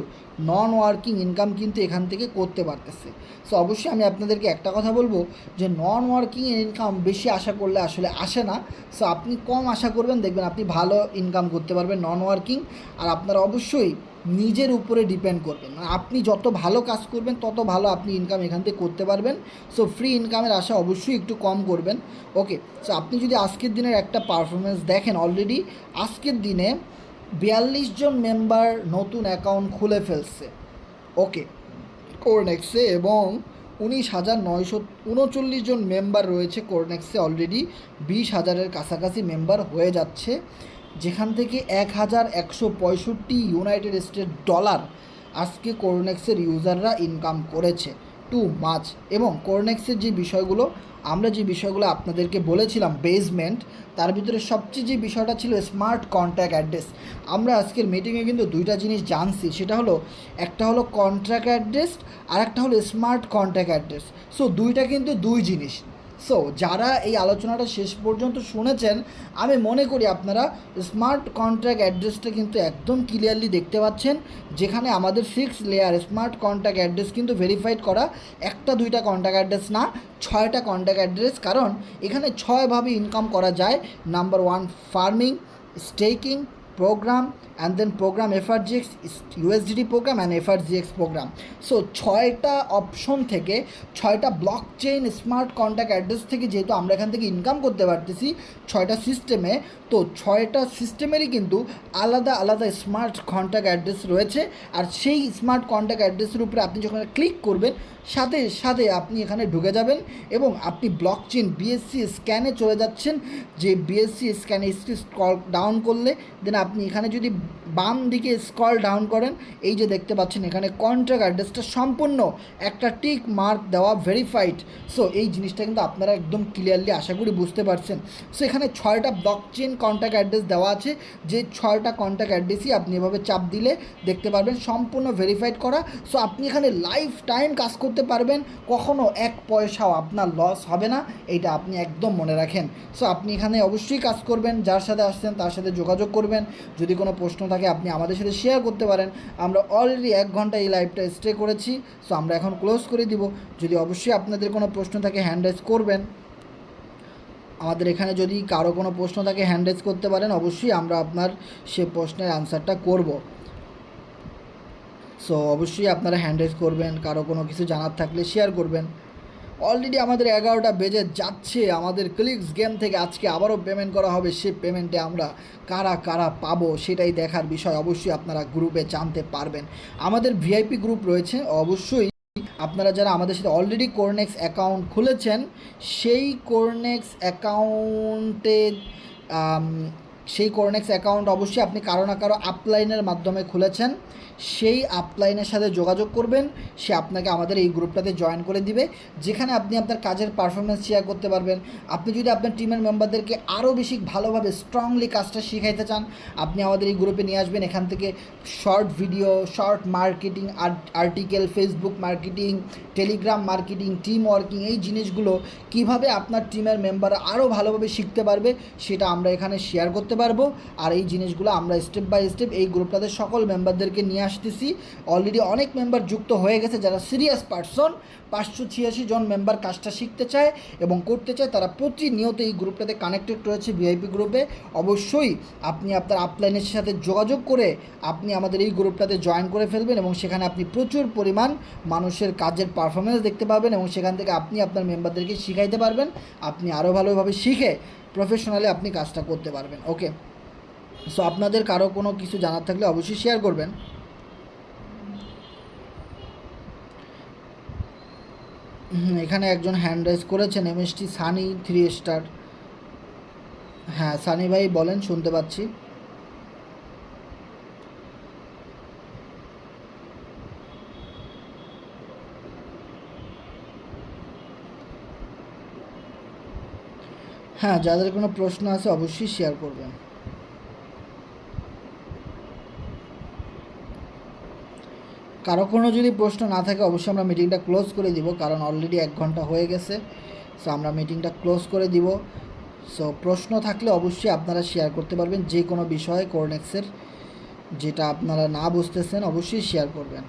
নন ওয়ার্কিং ইনকাম কিন্তু এখান থেকে করতে পারতেছে। সো অবশ্যই আমি আপনাদেরকে একটা কথা বলবো যে নন ওয়ার্কিং ইনকাম বেশি আশা করলে আসলে আসে না। সো আপনি কম আশা করবেন, দেখবেন আপনি ভালো ইনকাম করতে পারবেন নন ওয়ার্কিং। আর আপনারা অবশ্যই নিজের উপরে ডিপেন্ড করবেন, মানে আপনি যত ভালো কাজ করবেন তত ভালো আপনি ইনকাম এখান থেকে করতে পারবেন। সো ফ্রি ইনকামের আশা অবশ্যই একটু কম করবেন। ওকে, সো আপনি যদি আজকের দিনের একটা পারফরমেন্স দেখেন, অলরেডি আজকের দিনে 42 জন মেম্বার নতুন অ্যাকাউন্ট খুলে ফেলছে ওকে কোরনেক্সে, এবং 19,939 জন মেম্বার রয়েছে কোরনেক্সে, অলরেডি 20,000-এর কাছাকাছি মেম্বার হয়ে যাচ্ছে, যেখান থেকে 1,165 ইউনাইটেড স্টেট ডলার আজকে কোরনেক্সের ইউজাররা ইনকাম করেছে। Too much. এবং কোরনেক্সের যে বিষয়গুলো, আমরা যে বিষয়গুলো আপনাদেরকে বলেছিলাম বেসমেন্ট, তার ভিতরে সবচেয়ে যে বিষয়টা ছিল স্মার্ট কন্ট্যাক্ট অ্যাড্রেস। আমরা আজকের মিটিংয়ে কিন্তু দুইটা জিনিস জানছি, সেটা হলো একটা হলো কন্ট্রাক্ট অ্যাড্রেস আর একটা হলো স্মার্ট কন্ট্যাক্ট অ্যাড্রেস। সো দুইটা কিন্তু দুই জিনিস। সো যারা এই আলোচনাটা শেষ পর্যন্ত শুনেছেন, আমি মনে করি আপনারা স্মার্ট কন্ট্রাক্ট অ্যাড্রেসটা কিন্তু একদম ক্লিয়ারলি দেখতে পাচ্ছেন, যেখানে আমাদের 6 লেয়ার স্মার্ট কন্ট্যাক্ট অ্যাড্রেস কিন্তু ভেরিফাইড করা, একটা দুইটা কন্ট্যাক্ট অ্যাড্রেস না, 6টা কন্ট্যাক্ট অ্যাড্রেস। কারণ এখানে 6ভাবে ইনকাম করা যায়। Number 1 farming, staking program, and then program FRGX, USDT program and FRGX program. So 6টা অপশন থেকে, 6টা blockchain smart contract address থেকে যেহেতু আমরা এখান থেকে ইনকাম করতে পারতেছি 6টা সিস্টেমে, তো 6টা সিস্টেমেরই কিন্তু আলাদা আলাদা স্মার্ট কন্ট্যাক্ট অ্যাড্রেস রয়েছে। আর সেই স্মার্ট কন্ট্যাক্ট অ্যাড্রেসের উপরে আপনি যখন ক্লিক করবেন, সাথে সাথে আপনি এখানে ঢুকে যাবেন এবং আপনি ব্লক চেইন BSC স্ক্যানে চলে যাচ্ছেন। যে BSC স্ক্যানে স্ক্রল ডাউন করলে দেন আপনি এখানে যদি বাম দিকে স্ক্রল ডাউন করেন, এই যে দেখতে পাচ্ছেন এখানে কন্ট্রাক্ট অ্যাড্রেসটা সম্পূর্ণ একটা টিক মার্ক দেওয়া, ভেরিফাইড। সো এই জিনিসটা কিন্তু আপনারা একদম ক্লিয়ারলি আশা করি বুঝতে পারছেন। সো এখানে 6টা ব্লক চেইন কন্ট্যাক্ট অ্যাড্রেস দেওয়া আছে, যে 6টা কন্ট্যাক্ট অ্যাড্রেসই আপনি এভাবে চাপ দিলে দেখতে পারবেন সম্পূর্ণ ভেরিফাইড করা। সো আপনি এখানে লাইফ টাইম কাজ করতে পারবেন, কখনও 1 পয়সাও আপনার লস হবে না, এইটা আপনি একদম মনে রাখেন। সো আপনি এখানে অবশ্যই কাজ করবেন, যার সাথে আসছেন তার সাথে যোগাযোগ করবেন, যদি কোনো প্রশ্ন থাকে আপনি আমাদের সাথে শেয়ার করতে পারেন। আমরা অলরেডি 1 ঘন্টা এই লাইভটা স্টে করেছি, সো আমরা এখন ক্লোজ করে দিব। যদি অবশ্যই আপনাদের কোনো প্রশ্ন থাকে হ্যান্ড রাইজ করবেন, আমাদের এখানে যদি কারো কোনো প্রশ্ন থাকে হ্যান্ড রাইজ করতে পারেন, অবশ্যই আমরা আপনার সে প্রশ্নের আনসারটা করব। সো অবশ্যই আপনারা হ্যান্ড রাইজ করবেন, কারো কোনো কিছু জানার থাকলে শেয়ার করবেন। অলরেডি আমাদের 11টা বেজে যাচ্ছে, আমাদের ক্লিক্স গেম থেকে আজকে আবারও পেমেন্ট করা হবে, সে পেমেন্টে আমরা কারা কারা পাবো সেটাই দেখার বিষয়। অবশ্যই আপনারা গ্রুপে জানতে পারবেন, আমাদের VIP গ্রুপ রয়েছে। অবশ্যই আপনারা যারা আমাদের সাথে অলরেডি কোরনেক্স অ্যাকাউন্ট খুলেছেন, সেই কোরনেক্স অ্যাকাউন্ট অবশ্যই আপনি কারো না কারো আপলাইনের মাধ্যমে খুলেছেন, সেই আপলাইনের সাথে যোগাযোগ করবেন, সে আপনাকে আমাদের এই গ্রুপটাতে জয়েন করে দিবে, যেখানে আপনি আপনার কাজের পারফরমেন্স শেয়ার করতে পারবেন। আপনি যদি আপনার টিমের মেম্বারদেরকে আরও বেশি ভালোভাবে স্ট্রংলি কাজটা শিখাইতে চান, আপনি আমাদের এই গ্রুপে নিয়ে আসবেন। এখান থেকে short video, short marketing article, Facebook marketing, Telegram marketing, team working, এই জিনিসগুলো কিভাবে আপনার টিমের মেম্বার আরও ভালোভাবে শিখতে পারবে সেটা আমরা এখানে শেয়ার করতে পারবো। আর এই জিনিসগুলো আমরা স্টেপ বাই স্টেপ এই গ্রুপটাতে সকল মেম্বারদেরকে নিয়ে আসতেছি। অলরেডি অনেক মেম্বার যুক্ত হয়ে গেছে, যারা সিরিয়াস পারসন, 586 জন মেম্বার কাজটা শিখতে চায় এবং করতে চায়, তারা প্রতিনিয়ত এই গ্রুপটাতে কানেক্টেড রয়েছে VIP গ্রুপে। অবশ্যই আপনি আপনার আপলাইনের সাথে যোগাযোগ করে আপনি আমাদের এই গ্রুপটাতে জয়েন করে ফেলবেন, এবং সেখানে আপনি প্রচুর পরিমাণ মানুষের কাজের পারফরমেন্স দেখতে পাবেন, এবং সেখান থেকে আপনি আপনার মেম্বারদেরকে শিখাইতে পারবেন। আপনি আরও ভালোভাবে শিখে প্রফেশনালি আপনি কাজটা করতে পারবেন। ওকে, সো আপনাদের কারো কোনো কিছু জানার থাকলে অবশ্যই শেয়ার করবেন। এখানে একজন হ্যান্ড রাইজ করেছেন, MST সানি 3 স্টার। হ্যাঁ সানি ভাই বলেন, শুনতে পাচ্ছি। হ্যাঁ, যাদের কোনো প্রশ্ন আছে অবশ্যই শেয়ার করবেন। কারো কোনো যদি প্রশ্ন না থাকে অবশ্যই আমরা মিটিংটা ক্লোজ করে দিব, কারণ অলরেডি 1 ঘন্টা হয়ে গেছে। সো আমরা মিটিংটা ক্লোজ করে দিব। সো প্রশ্ন থাকলে অবশ্যই আপনারা শেয়ার করতে পারবেন, যে কোনো বিষয়ে কোরনেক্সের যেটা আপনারা না বুঝতেছেন অবশ্যই শেয়ার করবেন।